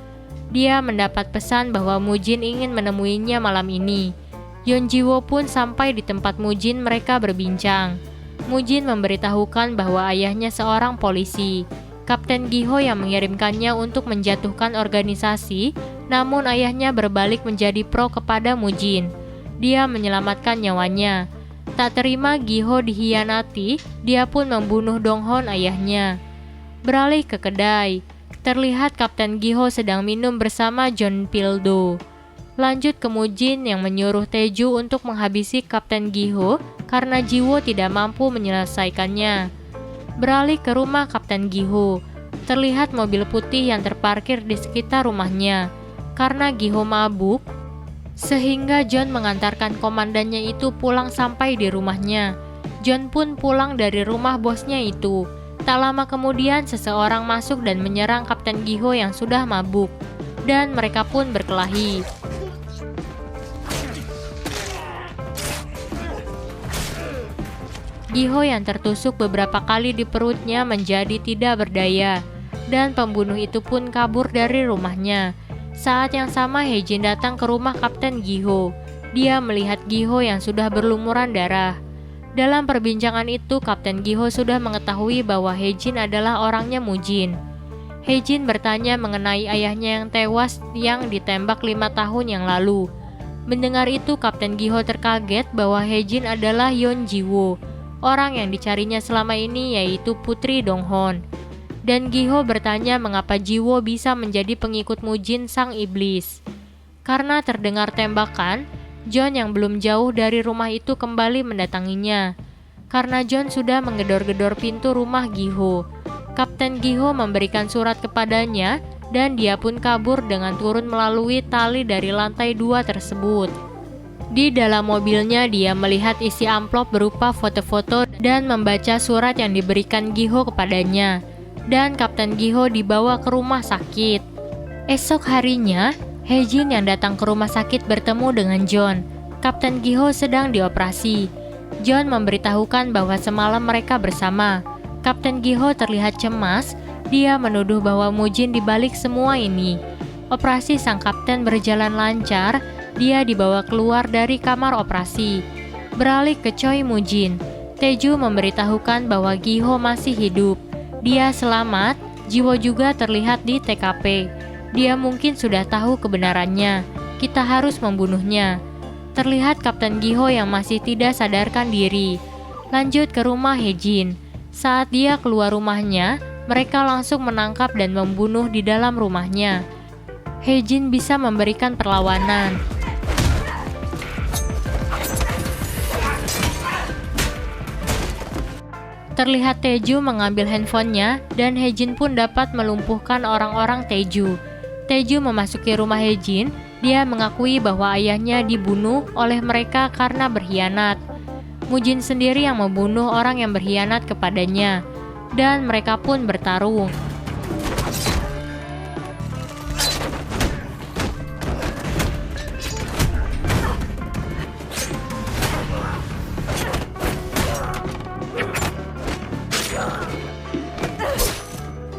Dia mendapat pesan bahwa Mujin ingin menemuinya malam ini. Yeon Ji-woo pun sampai di tempat Mujin, mereka berbincang. Mujin memberitahukan bahwa ayahnya seorang polisi. Kapten Giho yang mengirimkannya untuk menjatuhkan organisasi, namun ayahnya berbalik menjadi pro kepada Mujin. Dia menyelamatkan nyawanya. Tak terima Giho dikhianati, dia pun membunuh Donghon ayahnya. Beralih ke kedai. Terlihat Kapten Giho sedang minum bersama John Pildo. Lanjut ke Mujin yang menyuruh Taeju untuk menghabisi Kapten Giho karena Jiwo tidak mampu menyelesaikannya. Beralih ke rumah Kapten Giho. Terlihat mobil putih yang terparkir di sekitar rumahnya. Karena Giho mabuk, sehingga John mengantarkan komandannya itu pulang sampai di rumahnya. John pun pulang dari rumah bosnya itu. Tak lama kemudian seseorang masuk dan menyerang Kapten Giho yang sudah mabuk, dan mereka pun berkelahi. Giho yang tertusuk beberapa kali di perutnya menjadi tidak berdaya, dan pembunuh itu pun kabur dari rumahnya. Saat yang sama Hae-jin datang ke rumah Kapten Giho. Dia melihat Giho yang sudah berlumuran darah. Dalam perbincangan itu, Kapten Giho sudah mengetahui bahwa Hae-jin adalah orangnya Mujin. Hae-jin bertanya mengenai ayahnya yang tewas yang ditembak 5 tahun yang lalu. Mendengar itu, Kapten Giho terkaget bahwa Hae-jin adalah Yeon Ji-woo, orang yang dicarinya selama ini, yaitu putri Donghon. Dan Giho bertanya mengapa Ji-woo bisa menjadi pengikut Mujin sang iblis. Karena terdengar tembakan, John yang belum jauh dari rumah itu kembali mendatanginya. Karena John sudah menggedor-gedor pintu rumah Giho, Kapten Giho memberikan surat kepadanya dan dia pun kabur dengan turun melalui tali dari lantai 2 tersebut. Di dalam mobilnya dia melihat isi amplop berupa foto-foto dan membaca surat yang diberikan Giho kepadanya. Dan Kapten Giho dibawa ke rumah sakit. Esok harinya, Hae-jin yang datang ke rumah sakit bertemu dengan John. Kapten Giho sedang dioperasi. John memberitahukan bahwa semalam mereka bersama. Kapten Giho terlihat cemas. Dia menuduh bahwa Mujin dibalik semua ini. Operasi sang kapten berjalan lancar. Dia dibawa keluar dari kamar operasi. Beralih ke Choi Mujin. Taeju memberitahukan bahwa Giho masih hidup. Dia selamat. Jiwo juga terlihat di TKP. Dia mungkin sudah tahu kebenarannya. Kita harus membunuhnya. Terlihat Kapten Giho yang masih tidak sadarkan diri. Lanjut ke rumah Hae-jin. Saat dia keluar rumahnya, mereka langsung menangkap dan membunuh di dalam rumahnya. Hejin bisa memberikan perlawanan. Terlihat Taeju mengambil handphonenya dan Hejin pun dapat melumpuhkan orang-orang Taeju. Taeju memasuki rumah Hejin. Dia mengakui bahwa ayahnya dibunuh oleh mereka karena berkhianat. Mujin sendiri yang membunuh orang yang berkhianat kepadanya, dan mereka pun bertarung.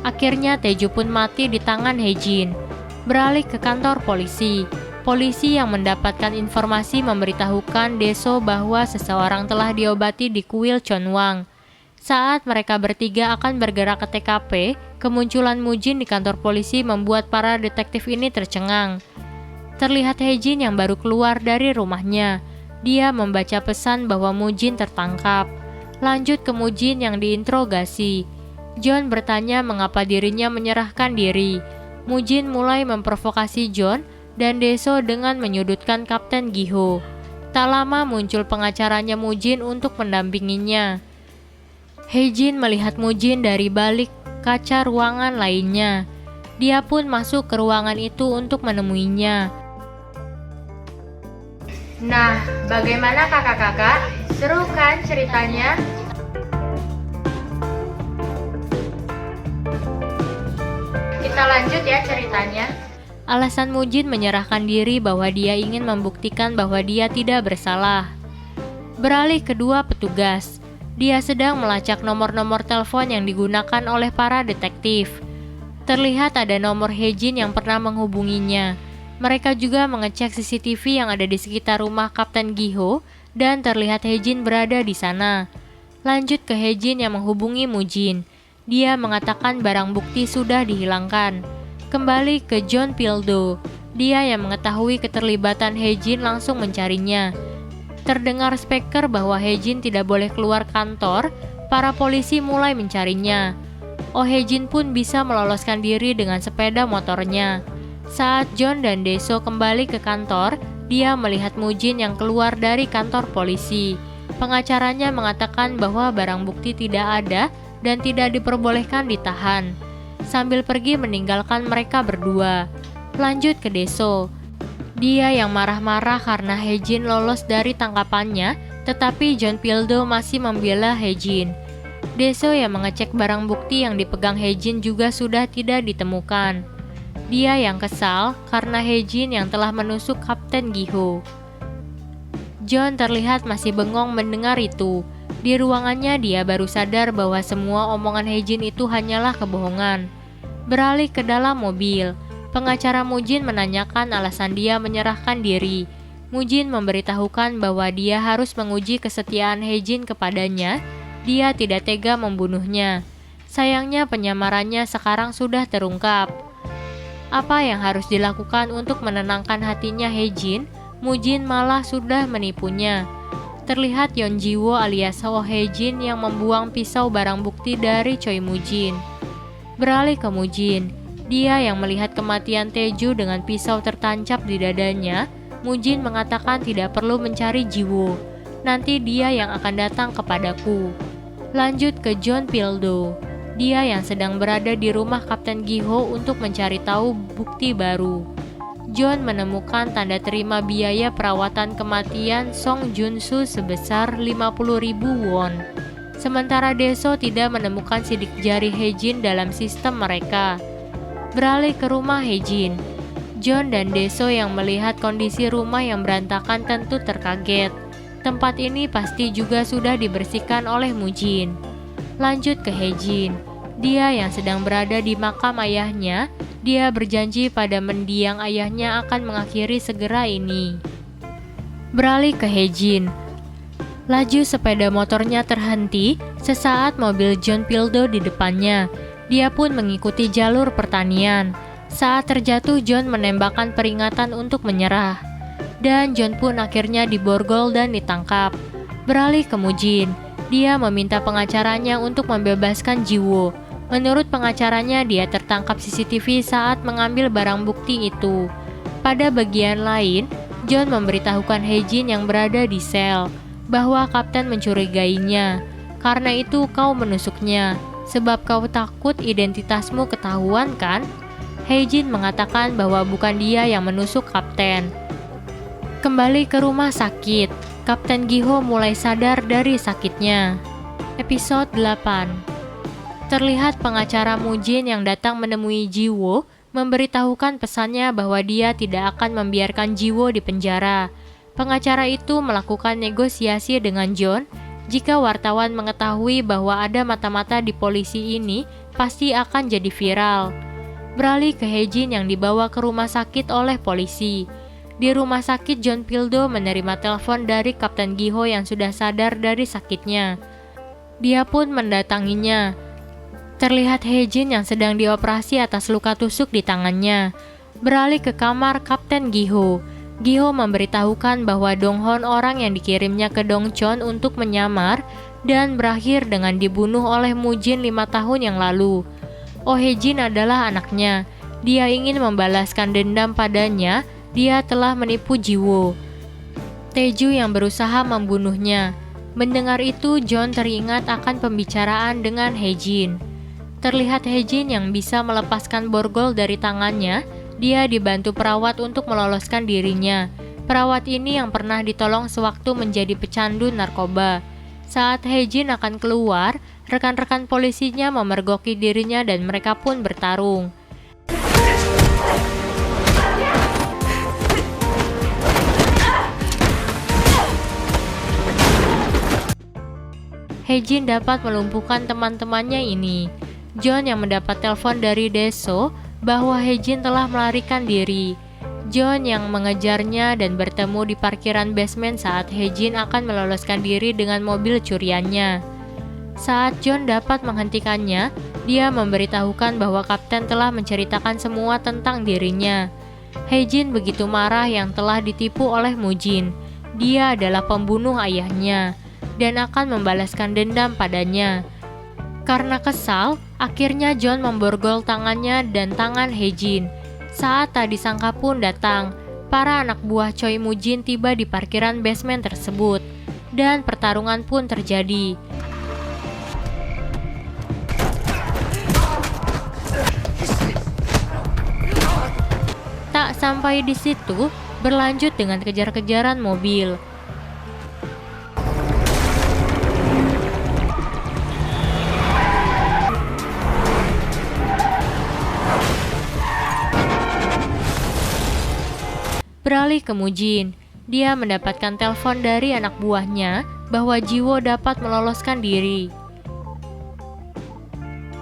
Akhirnya Taeju pun mati di tangan Hejin. Beralih ke kantor polisi. Polisi yang mendapatkan informasi memberitahukan Dae-seo bahwa seseorang telah diobati di kuil Chonwang. Saat mereka bertiga akan bergerak ke TKP, kemunculan Mujin di kantor polisi membuat para detektif ini tercengang. Terlihat Hejin yang baru keluar dari rumahnya. Dia membaca pesan bahwa Mujin tertangkap. Lanjut ke Mujin yang diinterogasi. John bertanya mengapa dirinya menyerahkan diri. Mujin mulai memprovokasi John dan Dae-seo dengan menyudutkan Kapten Gi-ho. Tak lama muncul pengacaranya Mujin untuk mendampinginya. Hejin melihat Mujin dari balik kaca ruangan lainnya. Dia pun masuk ke ruangan itu untuk menemuinya. Nah, bagaimana kakak-kakak? Seru kan ceritanya? Kita lanjut ya ceritanya. Alasan Mujin menyerahkan diri bahwa dia ingin membuktikan bahwa dia tidak bersalah. Beralih kedua petugas. Dia sedang melacak nomor-nomor telepon yang digunakan oleh para detektif. Terlihat ada nomor Hejin yang pernah menghubunginya. Mereka juga mengecek CCTV yang ada di sekitar rumah Kapten Gi-ho dan terlihat Hejin berada di sana. Lanjut ke Hejin yang menghubungi Mujin. Dia mengatakan barang bukti sudah dihilangkan. Kembali ke John Pildo. Dia yang mengetahui keterlibatan Hejin langsung mencarinya. Terdengar speaker bahwa Hejin tidak boleh keluar kantor. Para polisi mulai mencarinya. Oh Hejin pun bisa meloloskan diri dengan sepeda motornya. Saat John dan Dae-seo kembali ke kantor, dia melihat Mujin yang keluar dari kantor polisi. Pengacaranya mengatakan bahwa barang bukti tidak ada dan tidak diperbolehkan ditahan. Sambil pergi meninggalkan mereka berdua. Lanjut ke Dae-seo. Dia yang marah-marah karena Hejin lolos dari tangkapannya, tetapi John Pildo masih membela Hejin. Dae-seo yang mengecek barang bukti yang dipegang Hejin juga sudah tidak ditemukan. Dia yang kesal karena Hejin yang telah menusuk Kapten Gi-ho. John terlihat masih bengong mendengar itu. Di ruangannya dia baru sadar bahwa semua omongan Hejin itu hanyalah kebohongan. Beralih ke dalam mobil, pengacara Mujin menanyakan alasan dia menyerahkan diri. Mujin memberitahukan bahwa dia harus menguji kesetiaan Hejin kepadanya. Dia tidak tega membunuhnya. Sayangnya penyamarannya sekarang sudah terungkap. Apa yang harus dilakukan untuk menenangkan hatinya Hejin? Mujin malah sudah menipunya. Terlihat Yeon Ji-woo alias Oh Hejin yang membuang pisau barang bukti dari Choi Mujin. Beralih ke Mujin. Dia yang melihat kematian Taeju dengan pisau tertancap di dadanya. Mujin mengatakan tidak perlu mencari Ji-woo. Nanti dia yang akan datang kepadaku. Lanjut ke John Pildo. Dia yang sedang berada di rumah Kapten Gi-ho untuk mencari tahu bukti baru. John menemukan tanda terima biaya perawatan kematian Song Jun-soo sebesar 50.000 won. Sementara Dae-seo tidak menemukan sidik jari Hejin dalam sistem mereka. Beralih ke rumah Hejin. John dan Dae-seo yang melihat kondisi rumah yang berantakan tentu terkaget. Tempat ini pasti juga sudah dibersihkan oleh Mujin. Lanjut ke Hejin. Dia yang sedang berada di makam ayahnya. Dia berjanji pada mendiang ayahnya akan mengakhiri segera ini. Beralih ke Hejin. Laju sepeda motornya terhenti. Sesaat mobil John Pildo di depannya. Dia pun mengikuti jalur pertanian. Saat terjatuh, John menembakkan peringatan untuk menyerah. Dan John pun akhirnya diborgol dan ditangkap. Beralih ke Mujin. Dia meminta pengacaranya untuk membebaskan Ji-woo. Menurut pengacaranya, dia tertangkap CCTV saat mengambil barang bukti itu. Pada bagian lain, John memberitahukan Hae-jin yang berada di sel bahwa kapten mencurigainya. Karena itu kau menusuknya, sebab kau takut identitasmu ketahuan kan? Hae-jin mengatakan bahwa bukan dia yang menusuk kapten. Kembali ke rumah sakit, Kapten Gi-ho mulai sadar dari sakitnya. Episode 8. Terlihat pengacara Mujin yang datang menemui Ji-wo memberitahukan pesannya bahwa dia tidak akan membiarkan Ji-wo di penjara. Pengacara itu melakukan negosiasi dengan John. Jika wartawan mengetahui bahwa ada mata-mata di polisi ini, pasti akan jadi viral. Beralih ke Hae-jin yang dibawa ke rumah sakit oleh polisi. Di rumah sakit, John Pildo menerima telepon dari Kapten Gi-ho yang sudah sadar dari sakitnya. Dia pun mendatanginya. Terlihat Hae-jin yang sedang dioperasi atas luka tusuk di tangannya. Beralih ke kamar Kapten Gi-ho. Gi-ho memberitahukan bahwa Dong-hon orang yang dikirimnya ke Dong-chon untuk menyamar dan berakhir dengan dibunuh oleh Mujin 5 tahun yang lalu. Oh Hae-jin adalah anaknya. Dia ingin membalaskan dendam padanya. Dia telah menipu Ji-wo, Tae-ju yang berusaha membunuhnya. Mendengar itu, John teringat akan pembicaraan dengan Hae-jin. Terlihat Hae-jin yang bisa melepaskan borgol dari tangannya. Dia dibantu perawat untuk meloloskan dirinya. Perawat ini yang pernah ditolong sewaktu menjadi pecandu narkoba. Saat Hae-jin akan keluar, rekan-rekan polisinya memergoki dirinya dan mereka pun bertarung. Hae-jin dapat melumpuhkan teman-temannya ini. John yang mendapat telepon dari Dae-so bahwa Hae-jin telah melarikan diri. John yang mengejarnya dan bertemu di parkiran basement saat Hae-jin akan meloloskan diri dengan mobil curiannya. Saat John dapat menghentikannya, dia memberitahukan bahwa kapten telah menceritakan semua tentang dirinya. Hae-jin begitu marah yang telah ditipu oleh Mujin. Dia adalah pembunuh ayahnya dan akan membalaskan dendam padanya. Karena kesal, akhirnya John memborgol tangannya dan tangan Hae-jin. Saat tak disangka pun datang, para anak buah Choi Mujin tiba di parkiran basement tersebut, dan pertarungan pun terjadi. Tak sampai di situ, berlanjut dengan kejar-kejaran mobil. Beralih ke Mujin, dia mendapatkan telepon dari anak buahnya bahwa Ji-wo dapat meloloskan diri.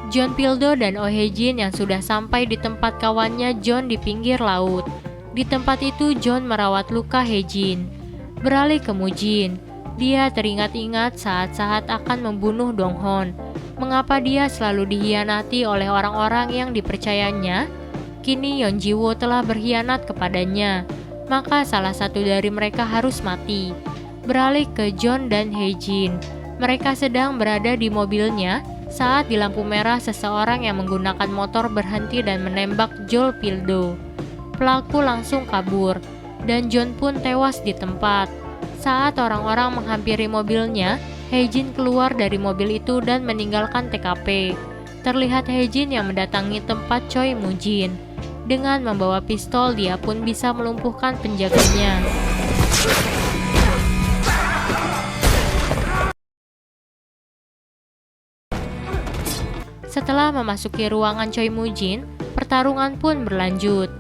John Pildo dan Oh Hae-jin yang sudah sampai di tempat kawannya John di pinggir laut. Di tempat itu John merawat luka Hae-jin. Beralih ke Mujin, dia teringat-ingat saat-saat akan membunuh Dong-hon. Mengapa dia selalu dikhianati oleh orang-orang yang dipercayanya? Kini Yeon Ji-wo telah berkhianat kepadanya. Maka salah satu dari mereka harus mati. Beralih ke John dan Hae-jin. Mereka sedang berada di mobilnya saat di lampu merah seseorang yang menggunakan motor berhenti dan menembak John Pildo. Pelaku langsung kabur dan John pun tewas di tempat. Saat orang-orang menghampiri mobilnya, Hae-jin keluar dari mobil itu dan meninggalkan TKP. Terlihat Hae-jin yang mendatangi tempat Choi Mujin. Dengan membawa pistol, dia pun bisa melumpuhkan penjaganya. Setelah memasuki ruangan Choi Mujin, pertarungan pun berlanjut.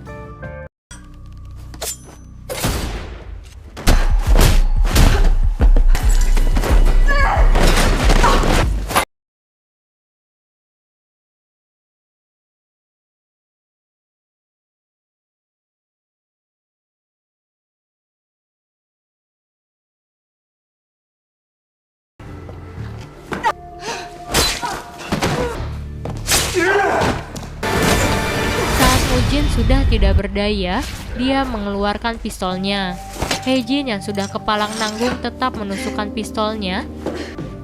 Saat Mujin sudah tidak berdaya, dia mengeluarkan pistolnya. Hae-jin yang sudah kepalang nanggung tetap menusukkan pistolnya.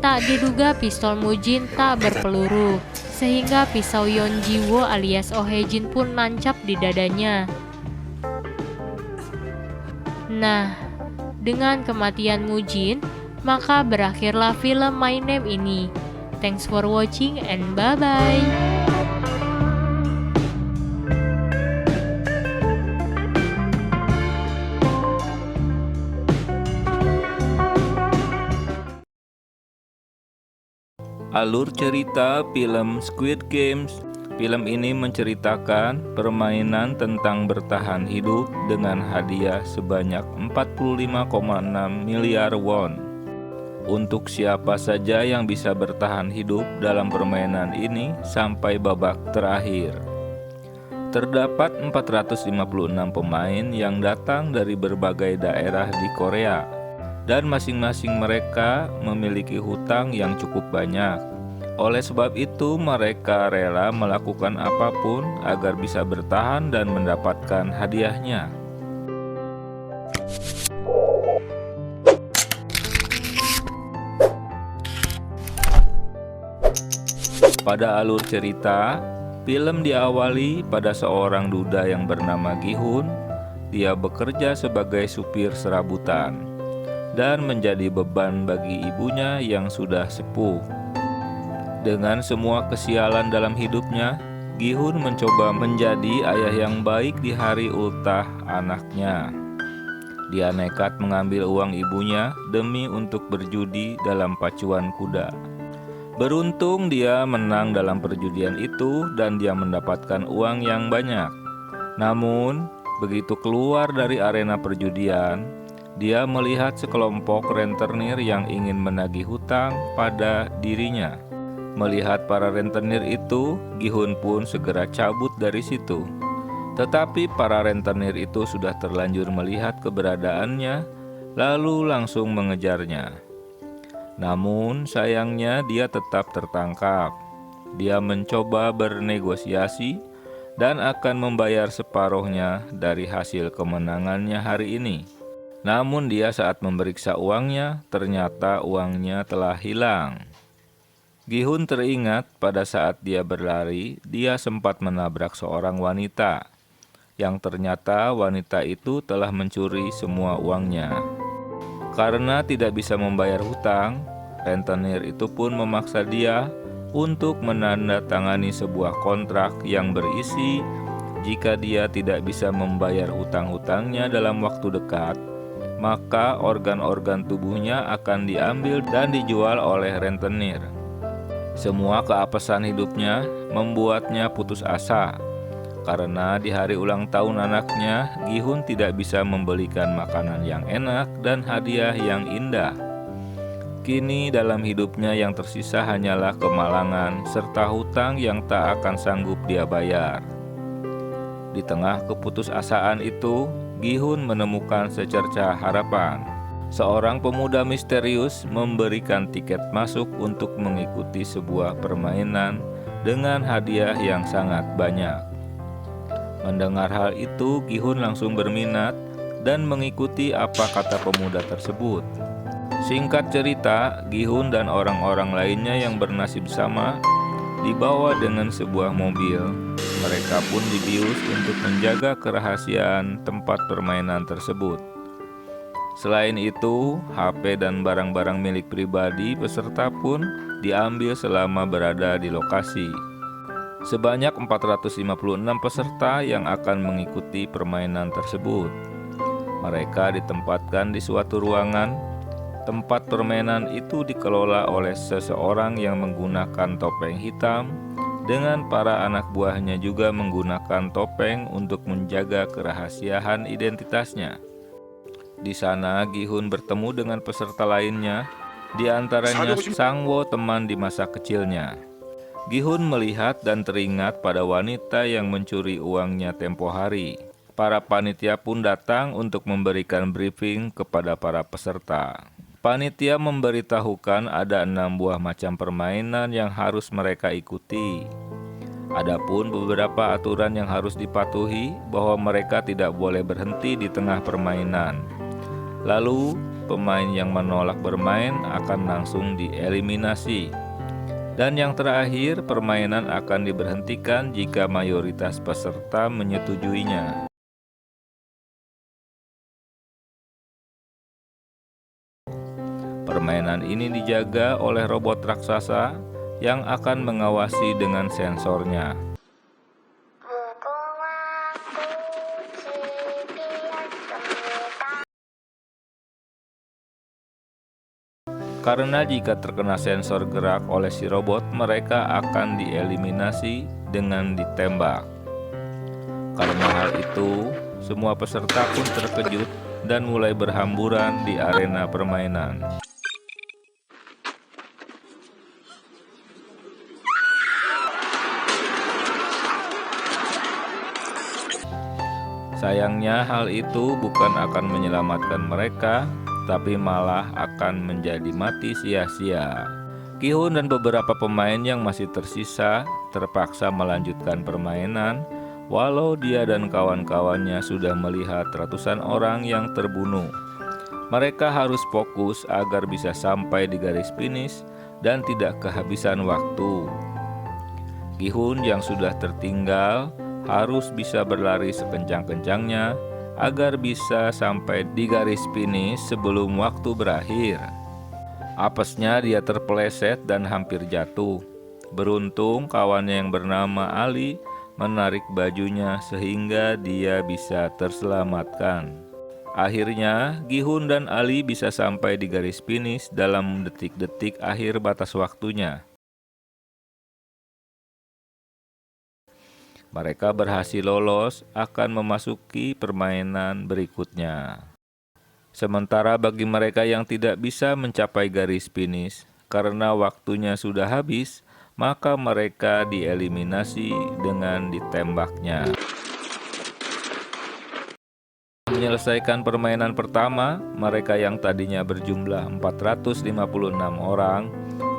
Tak diduga pistol Mujin tak berpeluru, sehingga pisau Yeonjiwo alias Oh Hae-jin pun nancap di dadanya. Nah, dengan kematian Mujin, maka berakhirlah film My Name ini. Thanks for watching and bye-bye. Alur cerita film Squid Games. Film ini menceritakan permainan tentang bertahan hidup dengan hadiah sebanyak 45,6 miliar won. Untuk siapa saja yang bisa bertahan hidup dalam permainan ini sampai babak terakhir. Terdapat 456 pemain yang datang dari berbagai daerah di Korea, dan masing-masing mereka memiliki hutang yang cukup banyak. Oleh sebab itu, mereka rela melakukan apapun agar bisa bertahan dan mendapatkan hadiahnya. Pada alur cerita, film diawali pada seorang duda yang bernama Gi-hun. Dia bekerja sebagai supir serabutan dan menjadi beban bagi ibunya yang sudah sepuh. Dengan semua kesialan dalam hidupnya, Gi-hun mencoba menjadi ayah yang baik di hari ultah anaknya. Dia nekat mengambil uang ibunya demi untuk berjudi dalam pacuan kuda. Beruntung dia menang dalam perjudian itu dan dia mendapatkan uang yang banyak. Namun, begitu keluar dari arena perjudian, dia melihat sekelompok rentenir yang ingin menagih hutang pada dirinya. Melihat para rentenir itu, Gi-hun pun segera cabut dari situ. Tetapi para rentenir itu sudah terlanjur melihat keberadaannya, lalu langsung mengejarnya. Namun sayangnya dia tetap tertangkap. Dia mencoba bernegosiasi dan akan membayar separuhnya dari hasil kemenangannya hari ini. Namun dia saat memeriksa uangnya, ternyata uangnya telah hilang. Gi-hun teringat pada saat dia berlari, dia sempat menabrak seorang wanita, yang ternyata wanita itu telah mencuri semua uangnya. Karena tidak bisa membayar hutang, rentenir itu pun memaksa dia untuk menandatangani sebuah kontrak yang berisi jika dia tidak bisa membayar hutang-hutangnya dalam waktu dekat, maka organ-organ tubuhnya akan diambil dan dijual oleh rentenir. Semua keapesan hidupnya membuatnya putus asa, karena di hari ulang tahun anaknya, Gi-hun tidak bisa membelikan makanan yang enak dan hadiah yang indah. Kini dalam hidupnya yang tersisa hanyalah kemalangan serta hutang yang tak akan sanggup dia bayar. Di tengah keputusasaan itu, Gi-hun menemukan secercah harapan. Seorang pemuda misterius memberikan tiket masuk untuk mengikuti sebuah permainan dengan hadiah yang sangat banyak. Mendengar hal itu, Gi-hun langsung berminat dan mengikuti apa kata pemuda tersebut. Singkat cerita, Gi-hun dan orang-orang lainnya yang bernasib sama dibawa dengan sebuah mobil. Mereka pun dibius untuk menjaga kerahasiaan tempat permainan tersebut. Selain itu, HP dan barang-barang milik pribadi peserta pun diambil selama berada di lokasi. Sebanyak 456 peserta yang akan mengikuti permainan tersebut. Mereka ditempatkan di suatu ruangan. Tempat permainan itu dikelola oleh seseorang yang menggunakan topeng hitam, dengan para anak buahnya juga menggunakan topeng untuk menjaga kerahasiaan identitasnya. Di sana Gi-hun bertemu dengan peserta lainnya, di antaranya Sang-wo, teman di masa kecilnya. Gi-hun melihat dan teringat pada wanita yang mencuri uangnya tempo hari. Para panitia pun datang untuk memberikan briefing kepada para peserta. Panitia memberitahukan ada 6 buah macam permainan yang harus mereka ikuti. Adapun beberapa aturan yang harus dipatuhi, bahwa mereka tidak boleh berhenti di tengah permainan. Lalu, pemain yang menolak bermain akan langsung dieliminasi. Dan yang terakhir, permainan akan diberhentikan jika mayoritas peserta menyetujuinya. Permainan ini dijaga oleh robot raksasa yang akan mengawasi dengan sensornya. Karena jika terkena sensor gerak oleh si robot, mereka akan dieliminasi dengan ditembak. Karena hal itu, semua peserta pun terkejut dan mulai berhamburan di arena permainan. Sayangnya hal itu bukan akan menyelamatkan mereka, tapi malah akan menjadi mati sia-sia. Gi-hun dan beberapa pemain yang masih tersisa terpaksa melanjutkan permainan, walau dia dan kawan-kawannya sudah melihat ratusan orang yang terbunuh. Mereka harus fokus agar bisa sampai di garis finish dan tidak kehabisan waktu. Gi-hun yang sudah tertinggal harus bisa berlari sekencang-kencangnya agar bisa sampai di garis finish sebelum waktu berakhir. Apesnya dia terpeleset dan hampir jatuh. Beruntung kawannya yang bernama Ali menarik bajunya sehingga dia bisa terselamatkan. Akhirnya Gi-hun dan Ali bisa sampai di garis finish dalam detik-detik akhir batas waktunya. Mereka berhasil lolos akan memasuki permainan berikutnya. Sementara bagi mereka yang tidak bisa mencapai garis finish karena waktunya sudah habis, maka mereka dieliminasi dengan ditembaknya. Menyelesaikan permainan pertama, mereka yang tadinya berjumlah 456 orang,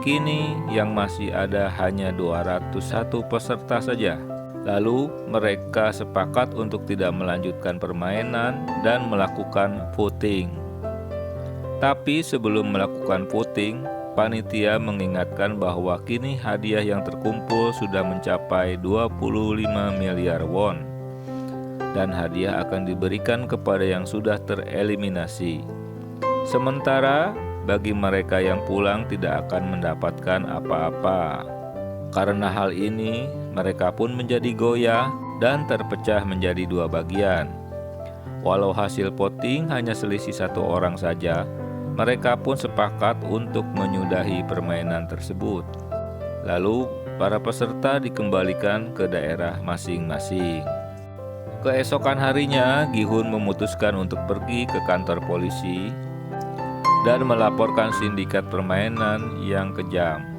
kini yang masih ada hanya 201 peserta saja. Lalu mereka sepakat untuk tidak melanjutkan permainan dan melakukan voting. Tapi sebelum melakukan voting, panitia mengingatkan bahwa kini hadiah yang terkumpul sudah mencapai 25 miliar won. Dan hadiah akan diberikan kepada yang sudah tereliminasi. Sementara bagi mereka yang pulang tidak akan mendapatkan apa-apa. Karena hal ini, mereka pun menjadi goyah dan terpecah menjadi dua bagian. Walau hasil voting hanya selisih satu orang saja, mereka pun sepakat untuk menyudahi permainan tersebut. Lalu, para peserta dikembalikan ke daerah masing-masing. Keesokan harinya, Gi-hun memutuskan untuk pergi ke kantor polisi dan melaporkan sindikat permainan yang kejam.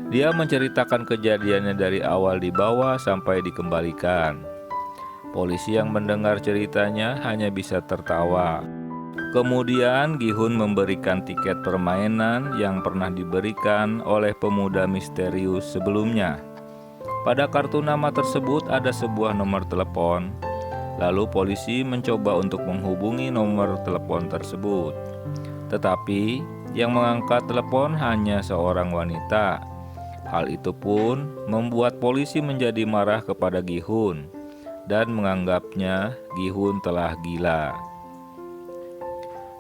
Dia menceritakan kejadiannya dari awal dibawa sampai dikembalikan. Polisi yang mendengar ceritanya hanya bisa tertawa. Kemudian Gi-hun memberikan tiket permainan yang pernah diberikan oleh pemuda misterius sebelumnya. Pada kartu nama tersebut ada sebuah nomor telepon. Lalu polisi mencoba untuk menghubungi nomor telepon tersebut. Tetapi yang mengangkat telepon hanya seorang wanita. Hal itu pun membuat polisi menjadi marah kepada Gi-hun dan menganggapnya Gi-hun telah gila.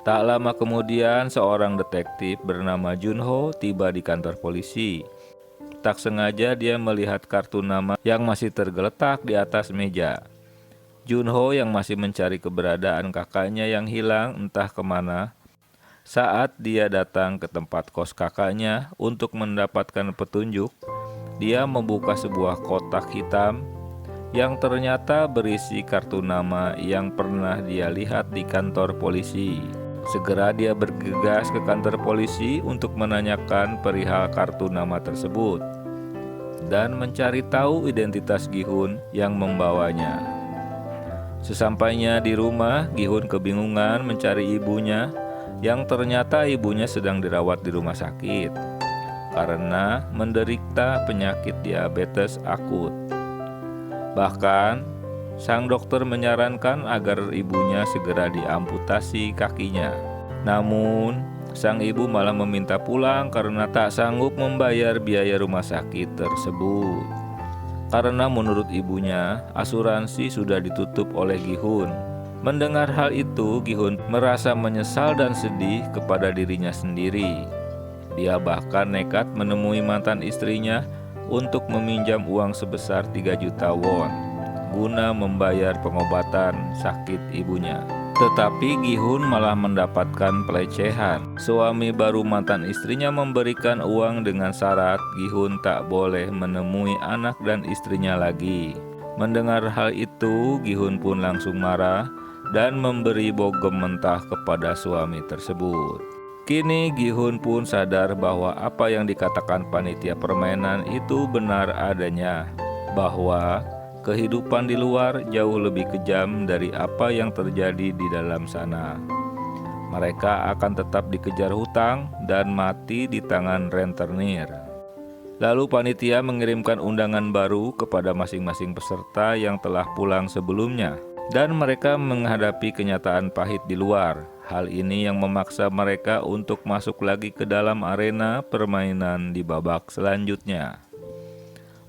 Tak lama kemudian seorang detektif bernama Junho tiba di kantor polisi. Tak sengaja dia melihat kartu nama yang masih tergeletak di atas meja. Junho yang masih mencari keberadaan kakaknya yang hilang entah kemana. Saat dia datang ke tempat kos kakaknya untuk mendapatkan petunjuk, dia membuka sebuah kotak hitam yang ternyata berisi kartu nama yang pernah dia lihat di kantor polisi. Segera dia bergegas ke kantor polisi untuk menanyakan perihal kartu nama tersebut dan mencari tahu identitas Gi-hun yang membawanya. Sesampainya di rumah, Gi-hun kebingungan mencari ibunya yang ternyata ibunya sedang dirawat di rumah sakit karena menderita penyakit diabetes akut. Bahkan, sang dokter menyarankan agar ibunya segera diamputasi kakinya. Namun, sang ibu malah meminta pulang karena tak sanggup membayar biaya rumah sakit tersebut. Karena menurut ibunya, asuransi sudah ditutup oleh Gi-hun. Mendengar hal itu, Gi-hun merasa menyesal dan sedih kepada dirinya sendiri. Dia bahkan nekat menemui mantan istrinya untuk meminjam uang sebesar 3 juta won guna membayar pengobatan sakit ibunya. Tetapi Gi-hun malah mendapatkan pelecehan. Suami baru mantan istrinya memberikan uang dengan syarat Gi-hun tak boleh menemui anak dan istrinya lagi. Mendengar hal itu, Gi-hun pun langsung marah dan memberi bogem mentah kepada suami tersebut. Kini Gi-hun pun sadar bahwa apa yang dikatakan panitia permainan itu benar adanya, bahwa kehidupan di luar jauh lebih kejam dari apa yang terjadi di dalam sana. Mereka akan tetap dikejar hutang dan mati di tangan rentenir. Lalu panitia mengirimkan undangan baru kepada masing-masing peserta yang telah pulang sebelumnya, dan mereka menghadapi kenyataan pahit di luar. Hal ini yang memaksa mereka untuk masuk lagi ke dalam arena permainan di babak selanjutnya.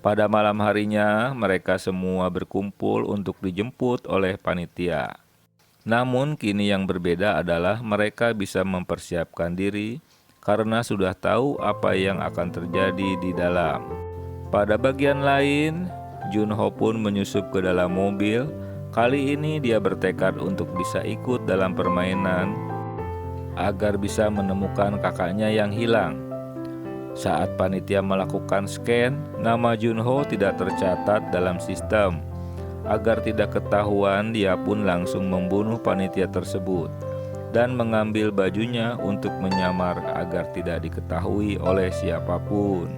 Pada malam harinya, mereka semua berkumpul untuk dijemput oleh panitia. Namun kini yang berbeda adalah mereka bisa mempersiapkan diri karena sudah tahu apa yang akan terjadi di dalam. Pada bagian lain, Junho pun menyusup ke dalam mobil. Kali ini dia bertekad untuk bisa ikut dalam permainan agar bisa menemukan kakaknya yang hilang. Saat panitia melakukan scan, nama Junho tidak tercatat dalam sistem. Agar tidak ketahuan, dia pun langsung membunuh panitia tersebut dan mengambil bajunya untuk menyamar agar tidak diketahui oleh siapapun.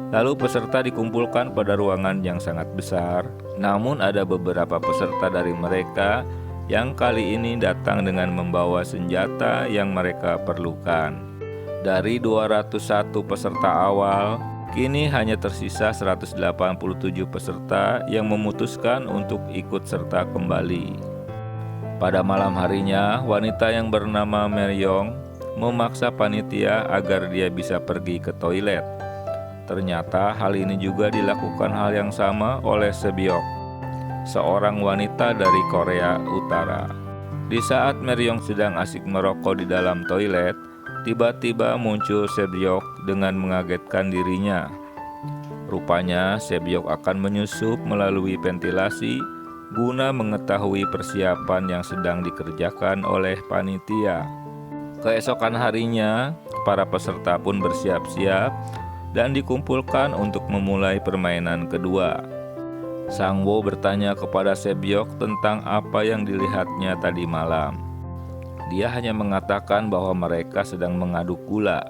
Lalu peserta dikumpulkan pada ruangan yang sangat besar. Namun ada beberapa peserta dari mereka yang kali ini datang dengan membawa senjata yang mereka perlukan. Dari 201 peserta awal, kini hanya tersisa 187 peserta yang memutuskan untuk ikut serta kembali. Pada malam harinya, wanita yang bernama Meryong memaksa panitia agar dia bisa pergi ke toilet. Ternyata hal ini juga dilakukan hal yang sama oleh Sebyok, seorang wanita dari Korea Utara. Di saat Meryong sedang asik merokok di dalam toilet, tiba-tiba muncul Sebyok dengan mengagetkan dirinya. Rupanya Sebyok akan menyusup melalui ventilasi guna mengetahui persiapan yang sedang dikerjakan oleh panitia. Keesokan harinya, para peserta pun bersiap-siap dan dikumpulkan untuk memulai permainan kedua. Sangwo bertanya kepada Sebyok tentang apa yang dilihatnya tadi malam. Dia hanya mengatakan bahwa mereka sedang mengaduk gula.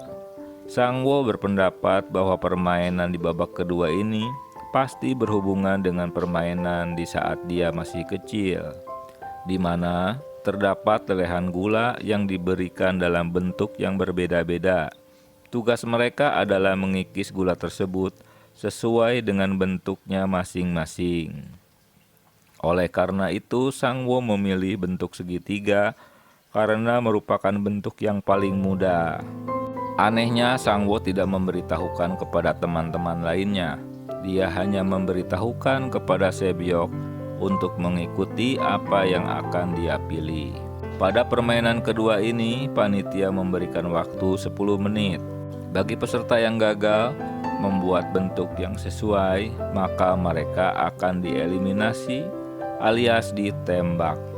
Sangwo berpendapat bahwa permainan di babak kedua ini pasti berhubungan dengan permainan di saat dia masih kecil, di mana terdapat lelehan gula yang diberikan dalam bentuk yang berbeda-beda. Tugas mereka adalah mengikis gula tersebut sesuai dengan bentuknya masing-masing. Oleh karena itu, Sangwo memilih bentuk segitiga karena merupakan bentuk yang paling mudah. Anehnya, Sangwo tidak memberitahukan kepada teman-teman lainnya. Dia hanya memberitahukan kepada Sebyok untuk mengikuti apa yang akan dia pilih. Pada permainan kedua ini, panitia memberikan waktu 10 menit. Bagi peserta yang gagal membuat bentuk yang sesuai, maka mereka akan dieliminasi alias ditembak.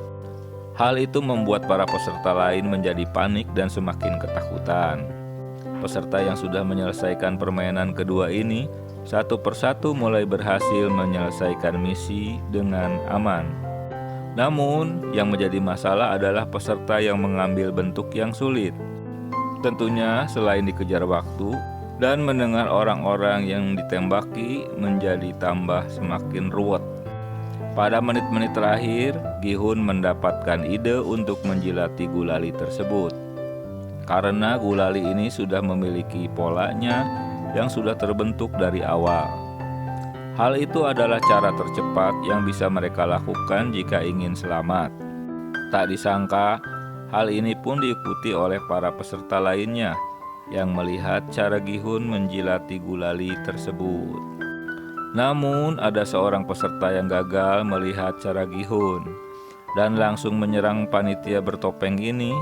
Hal itu membuat para peserta lain menjadi panik dan semakin ketakutan. Peserta yang sudah menyelesaikan permainan kedua ini satu persatu mulai berhasil menyelesaikan misi dengan aman. Namun, yang menjadi masalah adalah peserta yang mengambil bentuk yang sulit. Tentunya selain dikejar waktu dan mendengar orang-orang yang ditembaki menjadi tambah semakin ruwet. Pada menit-menit terakhir, Gi-hun mendapatkan ide untuk menjilati gulali tersebut. Karena gulali ini sudah memiliki polanya yang sudah terbentuk dari awal. Hal itu adalah cara tercepat yang bisa mereka lakukan jika ingin selamat. Tak disangka, Hal ini pun diikuti oleh para peserta lainnya yang melihat cara Gihun menjilati gulali tersebut. Namun ada seorang peserta yang gagal melihat cara Gihun dan langsung menyerang panitia bertopeng ini.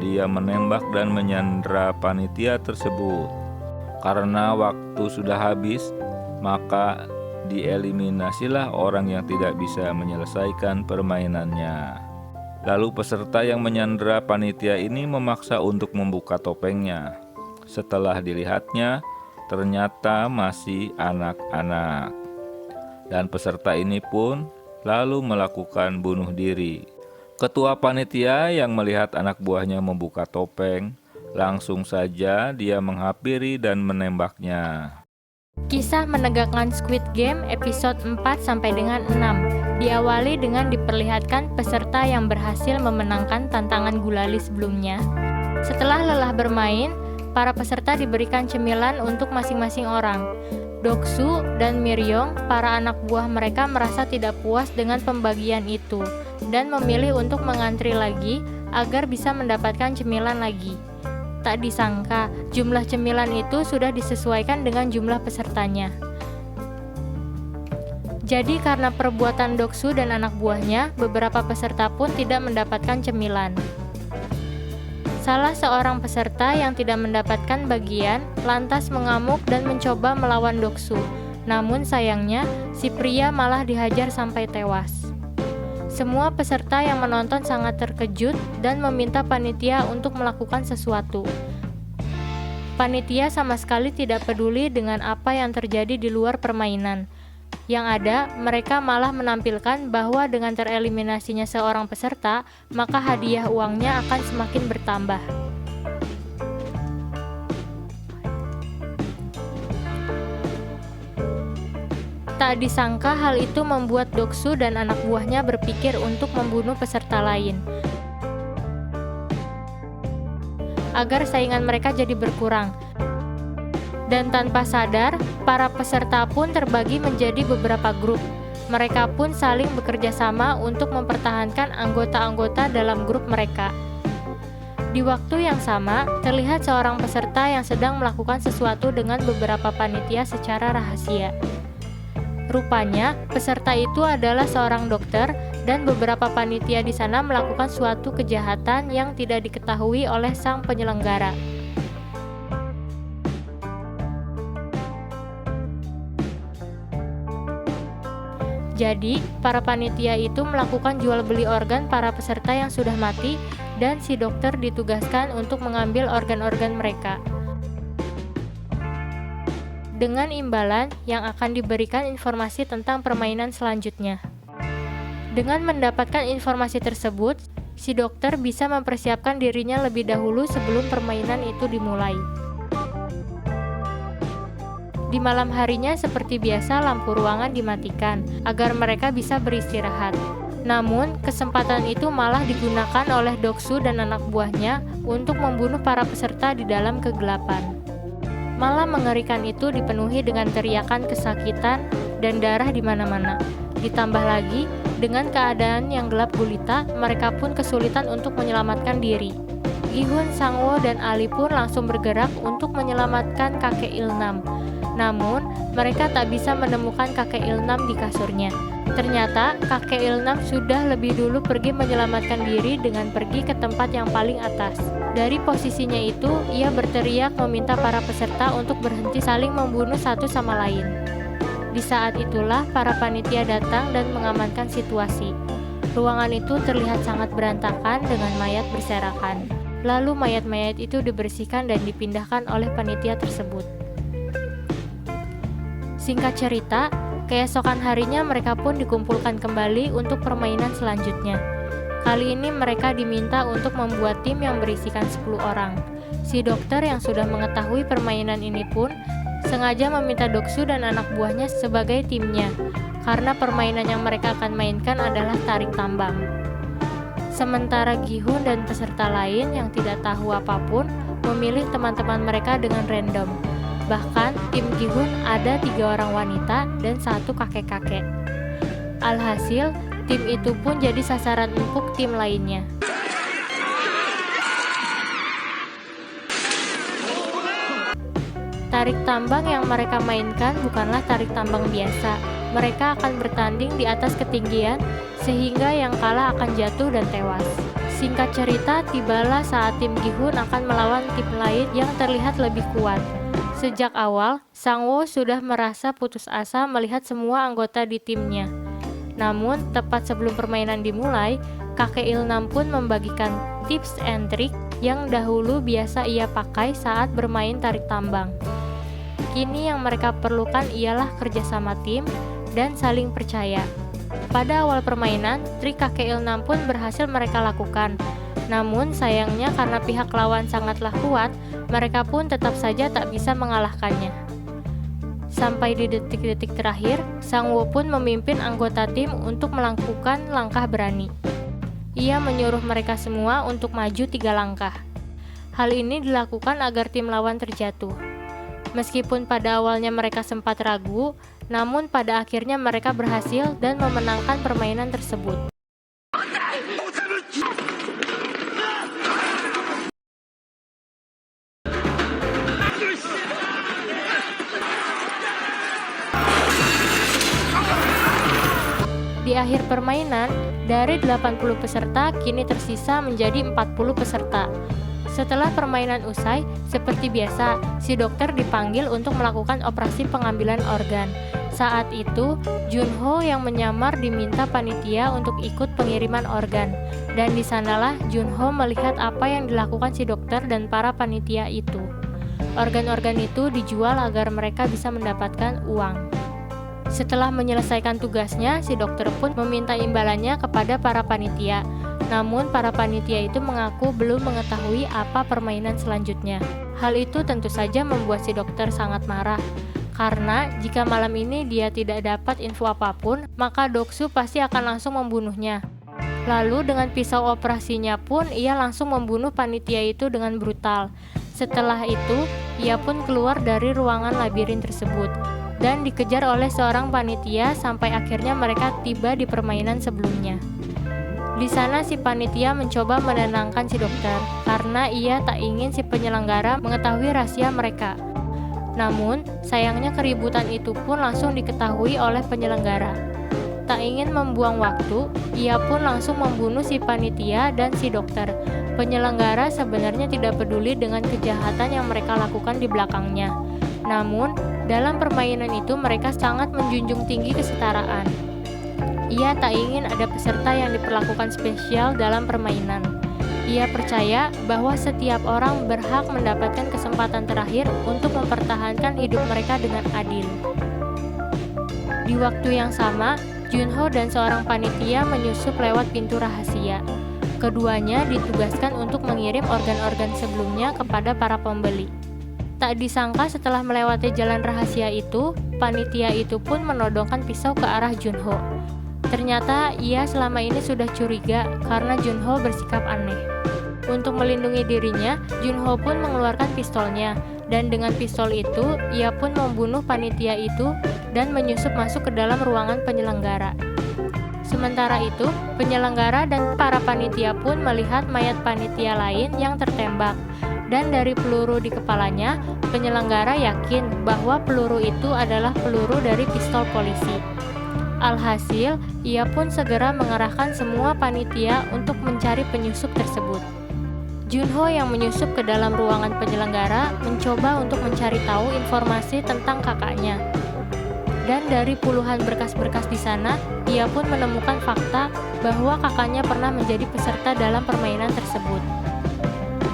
Dia menembak dan menyandra panitia tersebut. Karena waktu sudah habis, maka dieliminasilah orang yang tidak bisa menyelesaikan permainannya. Lalu peserta yang menyandra panitia ini memaksa untuk membuka topengnya. Setelah dilihatnya, ternyata masih anak-anak. Dan peserta ini pun lalu melakukan bunuh diri. Ketua panitia yang melihat anak buahnya membuka topeng, langsung saja dia menghampiri dan menembaknya. Kisah menegakkan Squid Game episode 4 sampai dengan 6 diawali dengan diperlihatkan peserta yang berhasil memenangkan tantangan gulali sebelumnya. Setelah lelah bermain, para peserta diberikan cemilan untuk masing-masing orang. Doksu dan Miryong, para anak buah mereka merasa tidak puas dengan pembagian itu dan memilih untuk mengantri lagi agar bisa mendapatkan cemilan lagi. Tak disangka, jumlah cemilan itu sudah disesuaikan dengan jumlah pesertanya. Jadi karena perbuatan Doksu dan anak buahnya, beberapa peserta pun tidak mendapatkan cemilan. Salah seorang peserta yang tidak mendapatkan bagian lantas mengamuk dan mencoba melawan Doksu. Namun sayangnya, si pria malah dihajar sampai tewas. Semua peserta yang menonton sangat terkejut dan meminta panitia untuk melakukan sesuatu. Panitia sama sekali tidak peduli dengan apa yang terjadi di luar permainan. Yang ada, mereka malah menampilkan bahwa dengan tereliminasinya seorang peserta, maka hadiah uangnya akan semakin bertambah. Tak disangka hal itu membuat Doksu dan anak buahnya berpikir untuk membunuh peserta lain, agar saingan mereka jadi berkurang. Dan tanpa sadar, para peserta pun terbagi menjadi beberapa grup. Mereka pun saling bekerja sama untuk mempertahankan anggota-anggota dalam grup mereka. Di waktu yang sama, terlihat seorang peserta yang sedang melakukan sesuatu dengan beberapa panitia secara rahasia. Rupanya, peserta itu adalah seorang dokter dan beberapa panitia di sana melakukan suatu kejahatan yang tidak diketahui oleh sang penyelenggara. Jadi, para panitia itu melakukan jual beli organ para peserta yang sudah mati dan si dokter ditugaskan untuk mengambil organ-organ mereka. Dengan imbalan yang akan diberikan informasi tentang permainan selanjutnya. Dengan mendapatkan informasi tersebut, si dokter bisa mempersiapkan dirinya lebih dahulu sebelum permainan itu dimulai. Di malam harinya seperti biasa lampu ruangan dimatikan agar mereka bisa beristirahat. Namun, kesempatan itu malah digunakan oleh Doksu dan anak buahnya untuk membunuh para peserta di dalam kegelapan. Malam mengerikan itu dipenuhi dengan teriakan kesakitan dan darah di mana-mana. Ditambah lagi, dengan keadaan yang gelap gulita, mereka pun kesulitan untuk menyelamatkan diri. Gihun, Sangwo, dan Ali pun langsung bergerak untuk menyelamatkan kakek Ilnam. Namun, mereka tak bisa menemukan kakek Ilnam di kasurnya. Ternyata, kakek Ilnam sudah lebih dulu pergi menyelamatkan diri dengan pergi ke tempat yang paling atas. Dari posisinya itu, ia berteriak meminta para peserta untuk berhenti saling membunuh satu sama lain. Di saat itulah, para panitia datang dan mengamankan situasi. Ruangan itu terlihat sangat berantakan dengan mayat berserakan. Lalu mayat-mayat itu dibersihkan dan dipindahkan oleh panitia tersebut. Singkat cerita, keesokan harinya mereka pun dikumpulkan kembali untuk permainan selanjutnya. Kali ini mereka diminta untuk membuat tim yang berisikan 10 orang. Si dokter yang sudah mengetahui permainan ini pun sengaja meminta Doksu dan anak buahnya sebagai timnya, karena permainan yang mereka akan mainkan adalah tarik tambang. Sementara Gihun dan peserta lain yang tidak tahu apapun memilih teman-teman mereka dengan random. Bahkan tim Gihun ada 3 orang wanita dan 1 kakek-kakek. Alhasil, tim itu pun jadi sasaran empuk tim lainnya. Tarik tambang yang mereka mainkan bukanlah tarik tambang biasa. Mereka akan bertanding di atas ketinggian sehingga yang kalah akan jatuh dan tewas. Singkat cerita, tibalah saat tim Gi-hun akan melawan tim lain yang terlihat lebih kuat. Sejak awal, Sang-woo sudah merasa putus asa melihat semua anggota di timnya. Namun, tepat sebelum permainan dimulai, kakek Il-nam pun membagikan tips and trik yang dahulu biasa ia pakai saat bermain tarik tambang. Kini yang mereka perlukan ialah kerjasama tim dan saling percaya. Pada awal permainan, trik kakek Il-nam pun berhasil mereka lakukan. Namun sayangnya karena pihak lawan sangatlah kuat, mereka pun tetap saja tak bisa mengalahkannya. Sampai di detik-detik terakhir, Sang-woo pun memimpin anggota tim untuk melakukan langkah berani. Ia menyuruh mereka semua untuk maju 3 langkah. Hal ini dilakukan agar tim lawan terjatuh. Meskipun pada awalnya mereka sempat ragu, namun pada akhirnya mereka berhasil dan memenangkan permainan tersebut. Di akhir permainan, dari 80 peserta kini tersisa menjadi 40 peserta. Setelah permainan usai, seperti biasa, si dokter dipanggil untuk melakukan operasi pengambilan organ. Saat itu, Junho yang menyamar diminta panitia untuk ikut pengiriman organ. Dan di sanalah Junho melihat apa yang dilakukan si dokter dan para panitia itu. Organ-organ itu dijual agar mereka bisa mendapatkan uang. Setelah menyelesaikan tugasnya, si dokter pun meminta imbalannya kepada para panitia. Namun para panitia itu mengaku belum mengetahui apa permainan selanjutnya. Hal itu tentu saja membuat si dokter sangat marah. Karena jika malam ini dia tidak dapat info apapun, maka Doksu pasti akan langsung membunuhnya. Lalu dengan pisau operasinya pun ia langsung membunuh panitia itu dengan brutal. Setelah itu, ia pun keluar dari ruangan labirin tersebut dan dikejar oleh seorang panitia sampai akhirnya mereka tiba di permainan sebelumnya. Di sana si panitia mencoba menenangkan si dokter karena ia tak ingin si penyelenggara mengetahui rahasia mereka. Namun, sayangnya keributan itu pun langsung diketahui oleh penyelenggara. Tak ingin membuang waktu, ia pun langsung membunuh si panitia dan si dokter. Penyelenggara sebenarnya tidak peduli dengan kejahatan yang mereka lakukan di belakangnya. Namun, dalam permainan itu mereka sangat menjunjung tinggi kesetaraan. Ia tak ingin ada peserta yang diperlakukan spesial dalam permainan. Ia percaya bahwa setiap orang berhak mendapatkan kesempatan terakhir untuk mempertahankan hidup mereka dengan adil. Di waktu yang sama, Junho dan seorang panitia menyusup lewat pintu rahasia. Keduanya ditugaskan untuk mengirim organ-organ sebelumnya kepada para pembeli. Tak disangka setelah melewati jalan rahasia itu, panitia itu pun menodongkan pisau ke arah Junho. Ternyata ia selama ini sudah curiga karena Junho bersikap aneh. Untuk melindungi dirinya, Junho pun mengeluarkan pistolnya, dan dengan pistol itu, ia pun membunuh panitia itu dan menyusup masuk ke dalam ruangan penyelenggara. Sementara itu, penyelenggara dan para panitia pun melihat mayat panitia lain yang tertembak. Dan dari peluru di kepalanya, penyelenggara yakin bahwa peluru itu adalah peluru dari pistol polisi. Alhasil, ia pun segera mengerahkan semua panitia untuk mencari penyusup tersebut. Junho yang menyusup ke dalam ruangan penyelenggara mencoba untuk mencari tahu informasi tentang kakaknya. Dan dari puluhan berkas-berkas di sana, ia pun menemukan fakta bahwa kakaknya pernah menjadi peserta dalam permainan tersebut.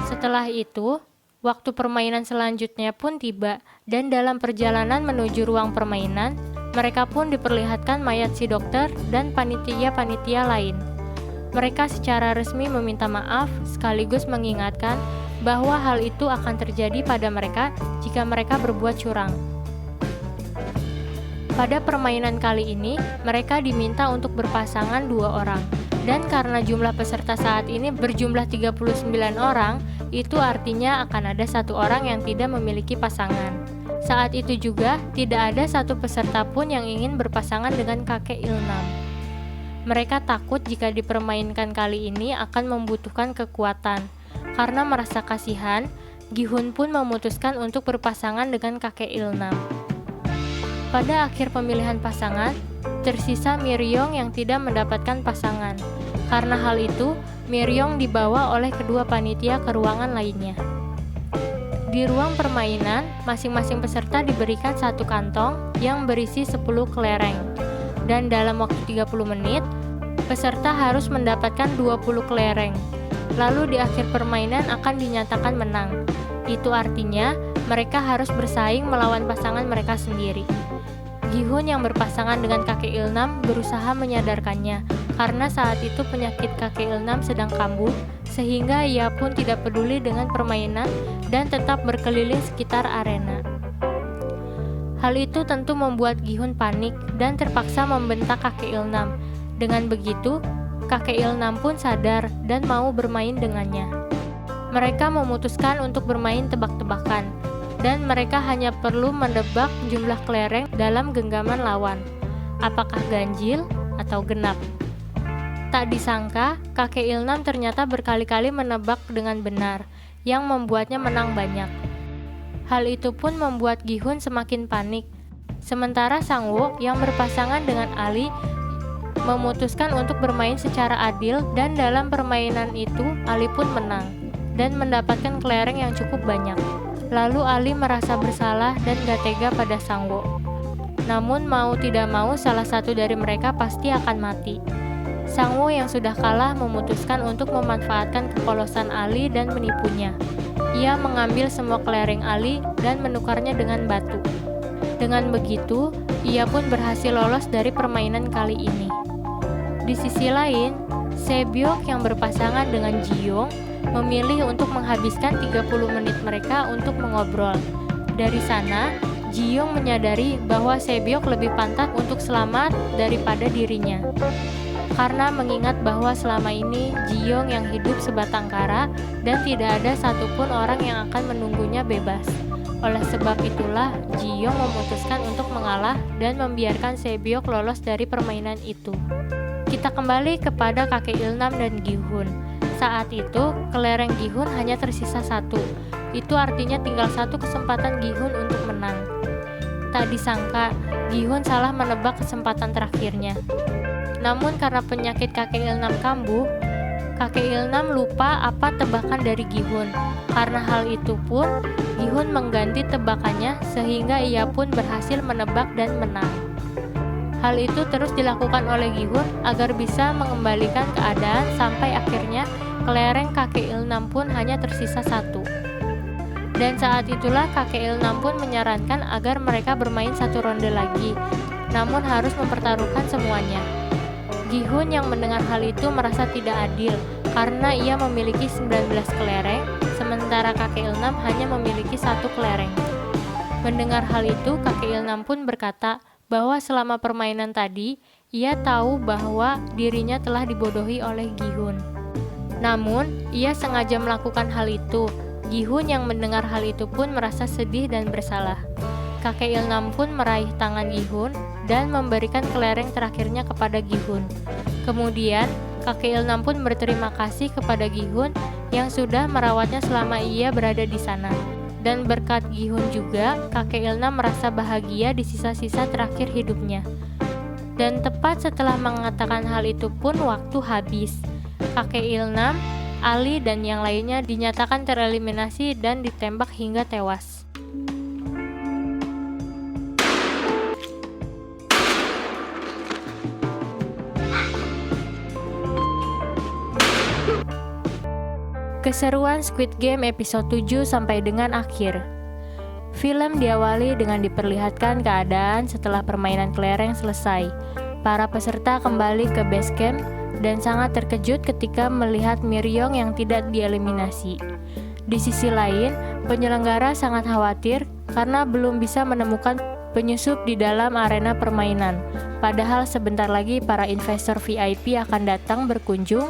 Setelah itu, waktu permainan selanjutnya pun tiba, dan dalam perjalanan menuju ruang permainan, mereka pun diperlihatkan mayat si dokter dan panitia-panitia lain. Mereka secara resmi meminta maaf sekaligus mengingatkan bahwa hal itu akan terjadi pada mereka jika mereka berbuat curang. Pada permainan kali ini, mereka diminta untuk berpasangan 2 orang. Dan karena jumlah peserta saat ini berjumlah 39 orang, itu artinya akan ada 1 orang yang tidak memiliki pasangan. Saat itu juga, tidak ada 1 peserta pun yang ingin berpasangan dengan kakek Il-nam. Mereka takut jika dipermainkan kali ini akan membutuhkan kekuatan. Karena merasa kasihan, Gi-hun pun memutuskan untuk berpasangan dengan kakek Il-nam. Pada akhir pemilihan pasangan, tersisa Miryong yang tidak mendapatkan pasangan. Karena hal itu, Miryong dibawa oleh kedua panitia ke ruangan lainnya. Di ruang permainan, masing-masing peserta diberikan satu kantong yang berisi 10 kelereng. Dan dalam waktu 30 menit, peserta harus mendapatkan 20 kelereng. Lalu di akhir permainan akan dinyatakan menang. Itu artinya mereka harus bersaing melawan pasangan mereka sendiri. Gi-hun yang berpasangan dengan kakek Il-nam berusaha menyadarkannya karena saat itu penyakit kakek Il-nam sedang kambuh, sehingga ia pun tidak peduli dengan permainan dan tetap berkeliling sekitar arena. Hal itu tentu membuat Gi-hun panik dan terpaksa membentak kakek Il-nam. Dengan begitu, kakek Il-nam pun sadar dan mau bermain dengannya. Mereka memutuskan untuk bermain tebak-tebakan, dan mereka hanya perlu mendebak jumlah kelereng dalam genggaman lawan, apakah ganjil atau genap. Tak disangka, kakek Il-nam ternyata berkali-kali menebak dengan benar, yang membuatnya menang banyak. Hal itu pun membuat Gi-hun semakin panik. Sementara Sang-woo yang berpasangan dengan Ali memutuskan untuk bermain secara adil, dan dalam permainan itu Ali pun menang dan mendapatkan kelereng yang cukup banyak. Lalu Ali merasa bersalah dan gak tega pada Sang-woo. Namun mau tidak mau salah satu dari mereka pasti akan mati. Sang-woo yang sudah kalah memutuskan untuk memanfaatkan kepolosan Ali dan menipunya. Ia mengambil semua kelereng Ali dan menukarnya dengan batu. Dengan begitu, ia pun berhasil lolos dari permainan kali ini. Di sisi lain, Se-byuk yang berpasangan dengan Ji-young memilih untuk menghabiskan 30 menit mereka untuk mengobrol. Dari sana, Ji-young menyadari bahwa Se-byuk lebih pantas untuk selamat daripada dirinya. Karena mengingat bahwa selama ini Ji-young yang hidup sebatang kara dan tidak ada satupun orang yang akan menunggunya bebas. Oleh sebab itulah, Ji-young memutuskan untuk mengalah dan membiarkan Se-byuk lolos dari permainan itu. Kita kembali kepada kakek Il-nam dan Gi-hun. Saat itu, kelereng Gi-hun hanya tersisa satu. Itu artinya tinggal satu kesempatan Gi-hun untuk menang. Tak disangka, Gi-hun salah menebak kesempatan terakhirnya. Namun karena penyakit kakek Il-nam kambuh, kakek Il-nam lupa apa tebakan dari Gi-hun. Karena hal itu pun, Gi-hun mengganti tebakannya sehingga ia pun berhasil menebak dan menang. Hal itu terus dilakukan oleh Gi-hun agar bisa mengembalikan keadaan sampai akhirnya kelereng kakek Il-nam pun hanya tersisa satu. Dan saat itulah kakek Il-nam pun menyarankan agar mereka bermain satu ronde lagi, namun harus mempertaruhkan semuanya. Gi-hun yang mendengar hal itu merasa tidak adil karena ia memiliki 19 kelereng, sementara kakek Il-nam hanya memiliki satu kelereng. Mendengar hal itu, kakek Il-nam pun berkata bahwa selama permainan tadi, ia tahu bahwa dirinya telah dibodohi oleh Gi-hun. Namun, ia sengaja melakukan hal itu. Gi-hun yang mendengar hal itu pun merasa sedih dan bersalah. Kakek Il-nam pun meraih tangan Gi-hun dan memberikan kelereng terakhirnya kepada Gi-hun. Kemudian, kakek Il-nam pun berterima kasih kepada Gi-hun yang sudah merawatnya selama ia berada di sana. Dan berkat Gi-hun juga, kakek Il-nam merasa bahagia di sisa-sisa terakhir hidupnya. Dan tepat setelah mengatakan hal itu pun waktu habis. Kakek Il-nam, Ali, dan yang lainnya dinyatakan tereliminasi dan ditembak hingga tewas. Keseruan Squid Game episode 7 sampai dengan akhir. Film diawali dengan diperlihatkan keadaan setelah permainan kelereng selesai. Para peserta kembali ke base camp dan sangat terkejut ketika melihat Miryong yang tidak dieliminasi. Di sisi lain, penyelenggara sangat khawatir karena belum bisa menemukan penyusup di dalam arena permainan. Padahal sebentar lagi para investor VIP akan datang berkunjung.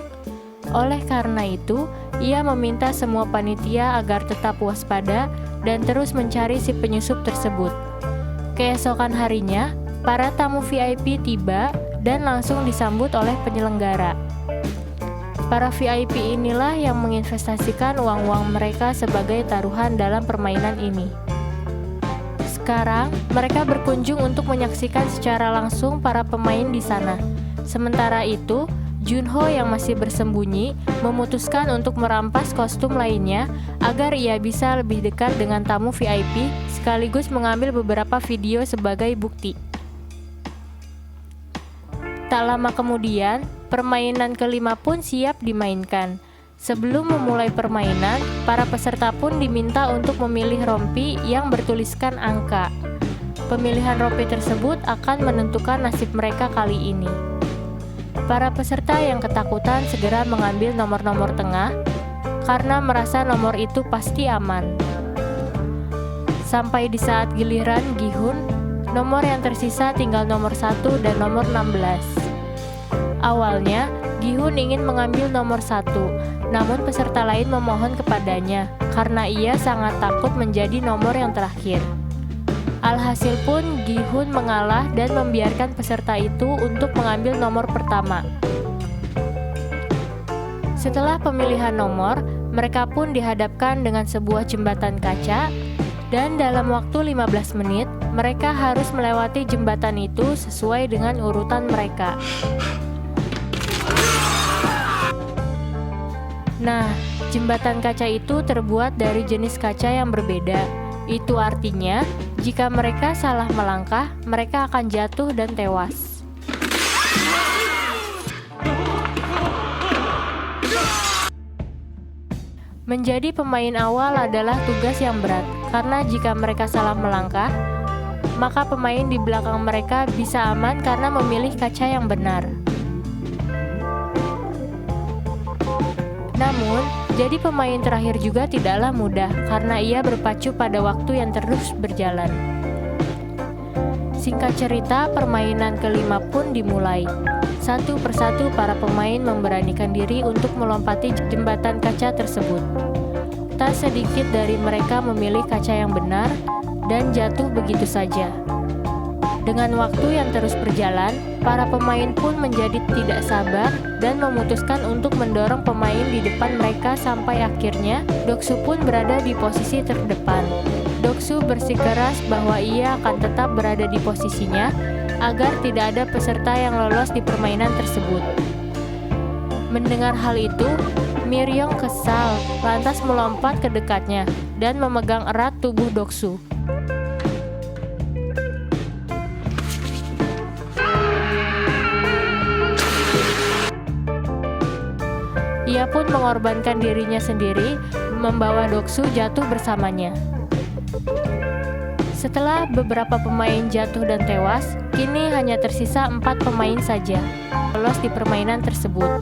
Oleh karena itu, ia meminta semua panitia agar tetap waspada dan terus mencari si penyusup tersebut. Keesokan harinya, para tamu VIP tiba dan langsung disambut oleh penyelenggara. Para VIP inilah yang menginvestasikan uang-uang mereka sebagai taruhan dalam permainan ini. Sekarang, mereka berkunjung untuk menyaksikan secara langsung para pemain di sana. Sementara itu, Junho yang masih bersembunyi memutuskan untuk merampas kostum lainnya agar ia bisa lebih dekat dengan tamu VIP sekaligus mengambil beberapa video sebagai bukti. Tak lama kemudian, permainan kelima pun siap dimainkan. Sebelum memulai permainan, para peserta pun diminta untuk memilih rompi yang bertuliskan angka. Pemilihan rompi tersebut akan menentukan nasib mereka kali ini. Para peserta yang ketakutan segera mengambil nomor-nomor tengah karena merasa nomor itu pasti aman. Sampai di saat giliran Gi-hun, nomor yang tersisa tinggal nomor 1 dan nomor 16. Awalnya, Gi-hun ingin mengambil nomor 1, namun peserta lain memohon kepadanya karena ia sangat takut menjadi nomor yang terakhir. Alhasil pun Gi-hun mengalah dan membiarkan peserta itu untuk mengambil nomor pertama. Setelah pemilihan nomor, mereka pun dihadapkan dengan sebuah jembatan kaca dan dalam waktu 15 menit, mereka harus melewati jembatan itu sesuai dengan urutan mereka. Nah, jembatan kaca itu terbuat dari jenis kaca yang berbeda. Itu artinya, jika mereka salah melangkah, mereka akan jatuh dan tewas. Menjadi pemain awal adalah tugas yang berat, karena jika mereka salah melangkah, maka pemain di belakang mereka bisa aman karena memilih kaca yang benar. Namun, jadi pemain terakhir juga tidaklah mudah karena ia berpacu pada waktu yang terus berjalan. Singkat cerita, permainan kelima pun dimulai. Satu persatu para pemain memberanikan diri untuk melompati jembatan kaca tersebut. Tak sedikit dari mereka memilih kaca yang benar dan jatuh begitu saja. Dengan waktu yang terus berjalan, para pemain pun menjadi tidak sabar dan memutuskan untuk mendorong pemain di depan mereka sampai akhirnya Doksu pun berada di posisi terdepan. Doksu bersikeras bahwa ia akan tetap berada di posisinya agar tidak ada peserta yang lolos di permainan tersebut. Mendengar hal itu, Miryong kesal, lantas melompat ke dekatnya dan memegang erat tubuh Doksu. Ia pun mengorbankan dirinya sendiri, membawa Doksu jatuh bersamanya. Setelah beberapa pemain jatuh dan tewas, kini hanya tersisa 4 pemain saja lolos di permainan tersebut.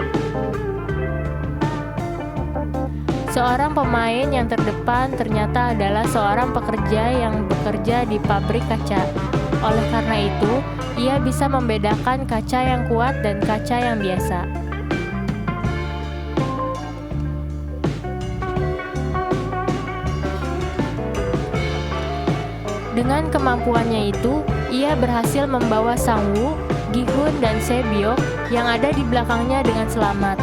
Seorang pemain yang terdepan ternyata adalah seorang pekerja yang bekerja di pabrik kaca. Oleh karena itu, ia bisa membedakan kaca yang kuat dan kaca yang biasa. Dengan kemampuannya itu, ia berhasil membawa Sang-woo, Gi-hun, dan Se-byok yang ada di belakangnya dengan selamat.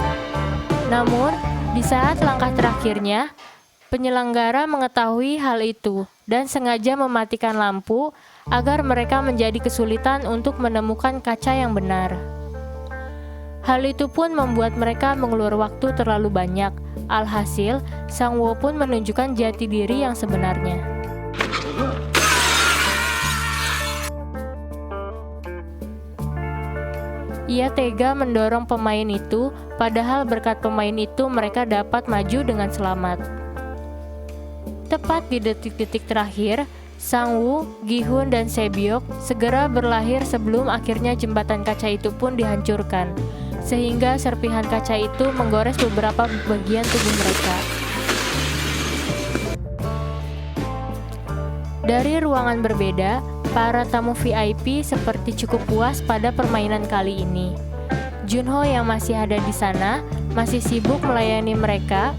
Namun, di saat langkah terakhirnya, penyelenggara mengetahui hal itu dan sengaja mematikan lampu agar mereka menjadi kesulitan untuk menemukan kaca yang benar. Hal itu pun membuat mereka mengeluarkan waktu terlalu banyak. Alhasil, Sang-woo pun menunjukkan jati diri yang sebenarnya. Ia tega mendorong pemain itu, padahal berkat pemain itu mereka dapat maju dengan selamat. Tepat di detik-detik terakhir, Sang-woo, Gi-hun, dan Se-byok segera berlahir sebelum akhirnya jembatan kaca itu pun dihancurkan, sehingga serpihan kaca itu menggores beberapa bagian tubuh mereka. Dari ruangan berbeda, para tamu VIP seperti cukup puas pada permainan kali ini. Junho yang masih ada di sana masih sibuk melayani mereka.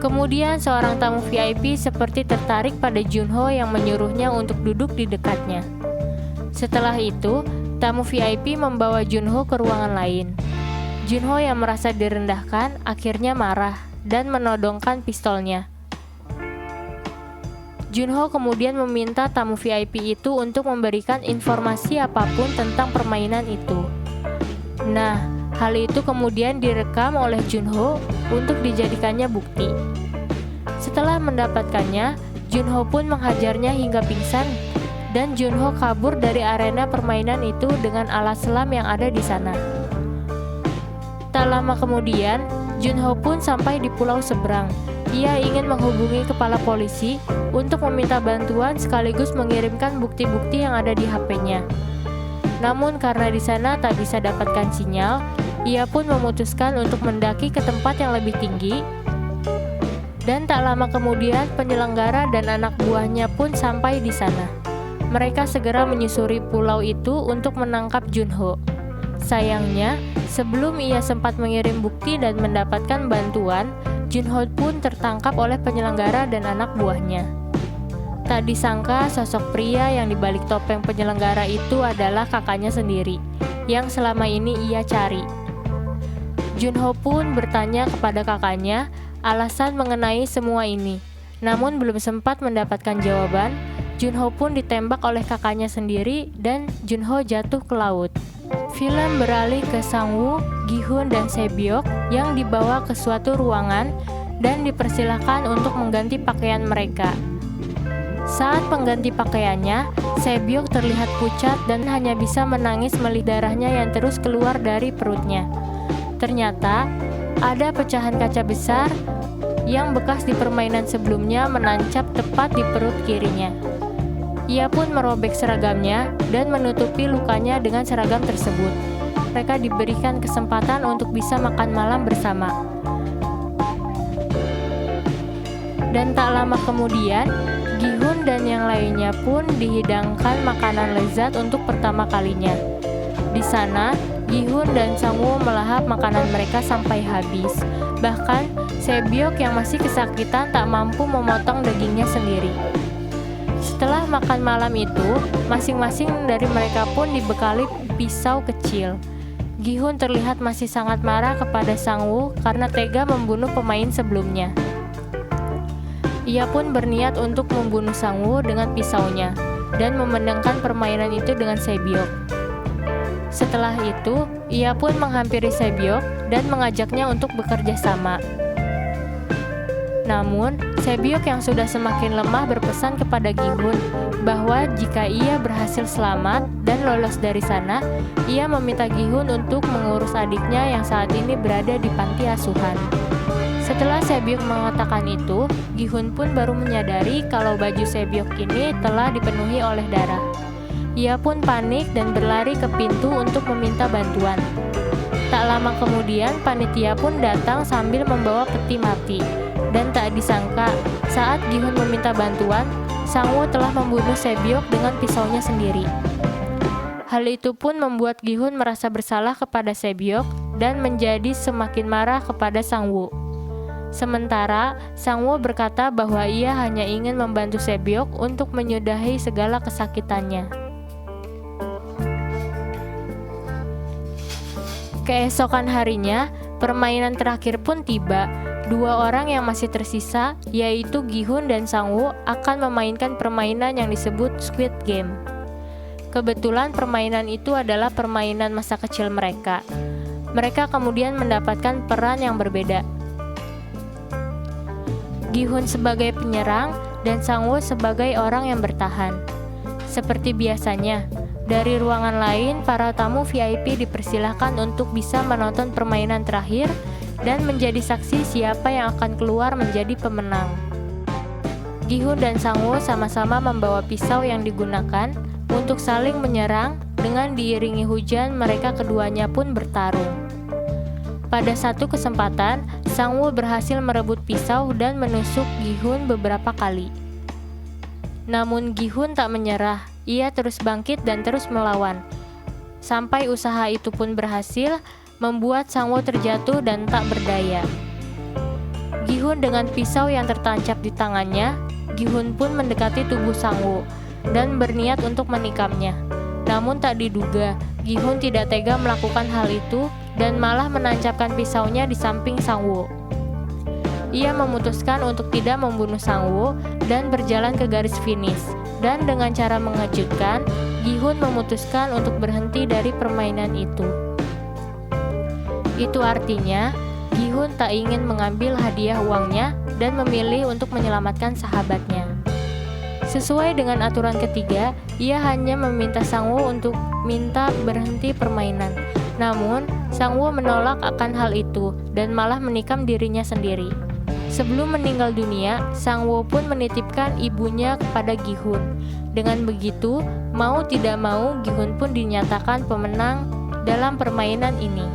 Kemudian seorang tamu VIP seperti tertarik pada Junho yang menyuruhnya untuk duduk di dekatnya. Setelah itu, tamu VIP membawa Junho ke ruangan lain. Junho yang merasa direndahkan akhirnya marah dan menodongkan pistolnya. Junho kemudian meminta tamu VIP itu untuk memberikan informasi apapun tentang permainan itu. Nah, hal itu kemudian direkam oleh Junho untuk dijadikannya bukti. Setelah mendapatkannya, Junho pun menghajarnya hingga pingsan dan Junho kabur dari arena permainan itu dengan alat selam yang ada di sana. Tak lama kemudian, Junho pun sampai di pulau seberang. Ia ingin menghubungi kepala polisi untuk meminta bantuan sekaligus mengirimkan bukti-bukti yang ada di HP-nya. Namun karena di sana tak bisa dapatkan sinyal, ia pun memutuskan untuk mendaki ke tempat yang lebih tinggi. Dan tak lama kemudian penyelenggara dan anak buahnya pun sampai di sana. Mereka segera menyusuri pulau itu untuk menangkap Junho. Sayangnya, sebelum ia sempat mengirim bukti dan mendapatkan bantuan, Junho pun tertangkap oleh penyelenggara dan anak buahnya. Tak disangka sosok pria yang dibalik topeng penyelenggara itu adalah kakaknya sendiri, yang selama ini ia cari. Junho pun bertanya kepada kakaknya alasan mengenai semua ini. Namun belum sempat mendapatkan jawaban, Junho pun ditembak oleh kakaknya sendiri dan Junho jatuh ke laut. Film beralih ke Sang-woo, Gi-hun, dan Se-byuk yang dibawa ke suatu ruangan dan dipersilahkan untuk mengganti pakaian mereka. Saat mengganti pakaiannya, Se-byuk terlihat pucat dan hanya bisa menangis melihat darahnya yang terus keluar dari perutnya. Ternyata, ada pecahan kaca besar yang bekas di permainan sebelumnya menancap tepat di perut kirinya. Ia pun merobek seragamnya dan menutupi lukanya dengan seragam tersebut. Mereka diberikan kesempatan untuk bisa makan malam bersama. Dan tak lama kemudian, Gi-hun dan yang lainnya pun dihidangkan makanan lezat untuk pertama kalinya. Di sana, Gi-hun dan Sang-woo melahap makanan mereka sampai habis. Bahkan, Se-byuk yang masih kesakitan tak mampu memotong dagingnya sendiri. Setelah makan malam itu, masing-masing dari mereka pun dibekali pisau kecil. Gi-hun terlihat masih sangat marah kepada Sang-woo karena tega membunuh pemain sebelumnya. Ia pun berniat untuk membunuh Sang-woo dengan pisaunya dan memendangkan permainan itu dengan Se-byuk. Setelah itu, ia pun menghampiri Se-byuk dan mengajaknya untuk bekerja sama. Namun, Se-byuk yang sudah semakin lemah berpesan kepada Gi-hun bahwa jika ia berhasil selamat dan lolos dari sana, ia meminta Gi-hun untuk mengurus adiknya yang saat ini berada di panti asuhan. Setelah Se-byuk mengatakan itu, Gi-hun pun baru menyadari kalau baju Se-byuk ini telah dipenuhi oleh darah. Ia pun panik dan berlari ke pintu untuk meminta bantuan. Tak lama kemudian, panitia pun datang sambil membawa peti mati. Dan tak disangka, saat Gi-hun meminta bantuan, Sang-woo telah membunuh Se-byuk dengan pisaunya sendiri. Hal itu pun membuat Gi-hun merasa bersalah kepada Se-byuk dan menjadi semakin marah kepada Sang-woo. Sementara, Sang-woo berkata bahwa ia hanya ingin membantu Se-byuk untuk menyudahi segala kesakitannya. Keesokan harinya, permainan terakhir pun tiba. Dua orang yang masih tersisa, yaitu Gi-hun dan Sang-woo, akan memainkan permainan yang disebut Squid Game. Kebetulan permainan itu adalah permainan masa kecil mereka. Mereka kemudian mendapatkan peran yang berbeda. Gi-hun sebagai penyerang dan Sang-woo sebagai orang yang bertahan. Seperti biasanya, dari ruangan lain, para tamu VIP dipersilahkan untuk bisa menonton permainan terakhir dan menjadi saksi siapa yang akan keluar menjadi pemenang. Gi-hun dan Sang-woo sama-sama membawa pisau yang digunakan untuk saling menyerang. Dengan diiringi hujan, mereka keduanya pun bertarung. Pada satu kesempatan, Sang-woo berhasil merebut pisau dan menusuk Gi-hun beberapa kali. Namun Gi-hun tak menyerah, ia terus bangkit dan terus melawan. Sampai usaha itu pun berhasil, membuat Sang-woo terjatuh dan tak berdaya. Gi-hun dengan pisau yang tertancap di tangannya, Gi-hun pun mendekati tubuh Sang-woo dan berniat untuk menikamnya. Namun tak diduga, Gi-hun tidak tega melakukan hal itu dan malah menancapkan pisaunya di samping Sang-woo. Ia memutuskan untuk tidak membunuh Sang-woo dan berjalan ke garis finish. Dan dengan cara mengejutkan, Gi-hun memutuskan untuk berhenti dari permainan itu. Itu artinya, Gi-hun tak ingin mengambil hadiah uangnya dan memilih untuk menyelamatkan sahabatnya. Sesuai dengan aturan ketiga, ia hanya meminta Sang-woo untuk minta berhenti permainan. Namun, Sang-woo menolak akan hal itu dan malah menikam dirinya sendiri. Sebelum meninggal dunia, Sang-woo pun menitipkan ibunya kepada Gi-hun. Dengan begitu, mau tidak mau Gi-hun pun dinyatakan pemenang dalam permainan ini.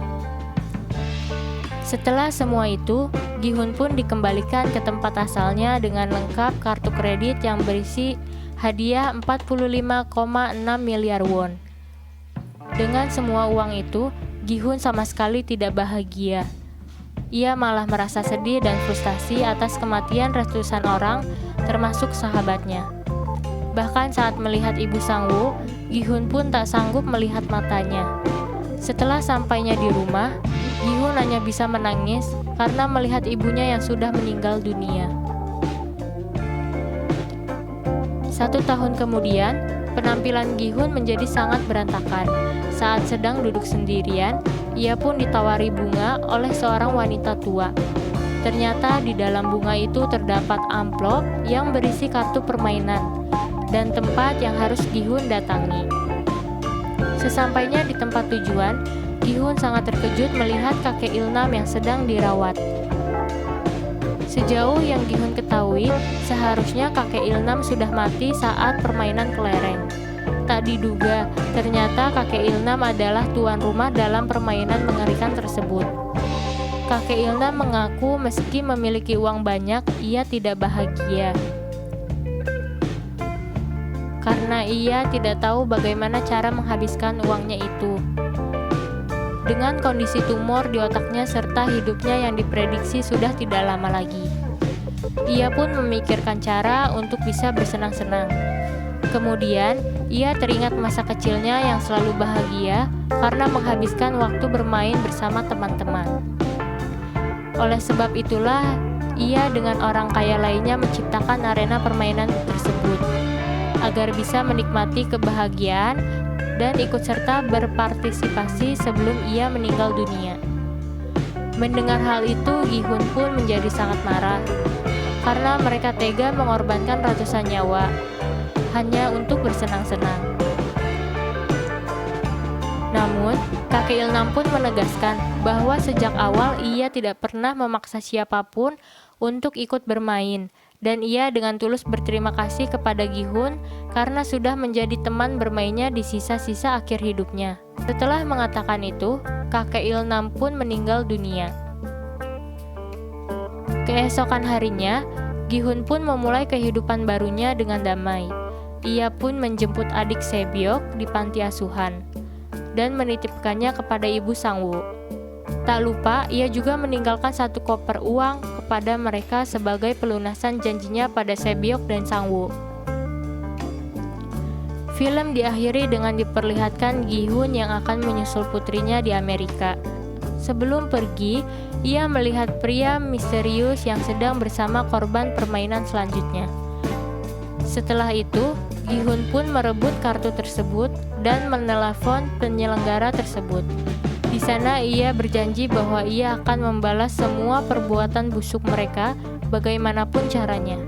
Setelah semua itu, Gi-hun pun dikembalikan ke tempat asalnya dengan lengkap kartu kredit yang berisi hadiah 45,6 miliar won. Dengan semua uang itu, Gi-hun sama sekali tidak bahagia. Ia malah merasa sedih dan frustasi atas kematian ratusan orang, termasuk sahabatnya. Bahkan saat melihat ibu Sang-woo, Gi-hun pun tak sanggup melihat matanya. Setelah sampainya di rumah, Gi-hun hanya bisa menangis karena melihat ibunya yang sudah meninggal dunia. 1 tahun kemudian, penampilan Gi-hun menjadi sangat berantakan. Saat sedang duduk sendirian, ia pun ditawari bunga oleh seorang wanita tua. Ternyata di dalam bunga itu terdapat amplop yang berisi kartu permainan dan tempat yang harus Gi-hun datangi. Sesampainya di tempat tujuan, Gi-hun sangat terkejut melihat kakek Il-nam yang sedang dirawat. Sejauh yang Gi-hun ketahui, seharusnya kakek Il-nam sudah mati saat permainan kelereng. Tak diduga, ternyata kakek Il-nam adalah tuan rumah dalam permainan mengerikan tersebut. Kakek Il-nam mengaku meski memiliki uang banyak, ia tidak bahagia. Karena ia tidak tahu bagaimana cara menghabiskan uangnya itu. Dengan kondisi tumor di otaknya serta hidupnya yang diprediksi sudah tidak lama lagi, ia pun memikirkan cara untuk bisa bersenang-senang. Kemudian, ia teringat masa kecilnya yang selalu bahagia karena menghabiskan waktu bermain bersama teman-teman. Oleh sebab itulah, ia dengan orang kaya lainnya menciptakan arena permainan tersebut, agar bisa menikmati kebahagiaan dan ikut serta berpartisipasi sebelum ia meninggal dunia. Mendengar hal itu, Gi-hun pun menjadi sangat marah, karena mereka tega mengorbankan ratusan nyawa hanya untuk bersenang-senang. Namun, kakek Il-nam pun menegaskan bahwa sejak awal ia tidak pernah memaksa siapapun untuk ikut bermain, dan ia dengan tulus berterima kasih kepada Gi-hun karena sudah menjadi teman bermainnya di sisa-sisa akhir hidupnya. Setelah mengatakan itu, kakek Il-nam pun meninggal dunia. Keesokan harinya, Gi-hun pun memulai kehidupan barunya dengan damai. Ia pun menjemput adik Sebyok di panti asuhan dan menitipkannya kepada ibu Sang-woo. Tak lupa, ia juga meninggalkan 1 koper uang kepada mereka sebagai pelunasan janjinya pada Sebyok dan Sang-woo. Film diakhiri dengan diperlihatkan Gi-hun yang akan menyusul putrinya di Amerika. Sebelum pergi, ia melihat pria misterius yang sedang bersama korban permainan selanjutnya. Setelah itu, Gi-hun pun merebut kartu tersebut dan menelepon penyelenggara tersebut. Di sana ia berjanji bahwa ia akan membalas semua perbuatan busuk mereka bagaimanapun caranya.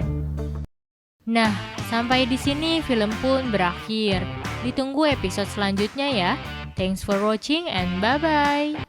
Nah, sampai di sini film pun berakhir. Ditunggu episode selanjutnya ya. Thanks for watching and bye-bye.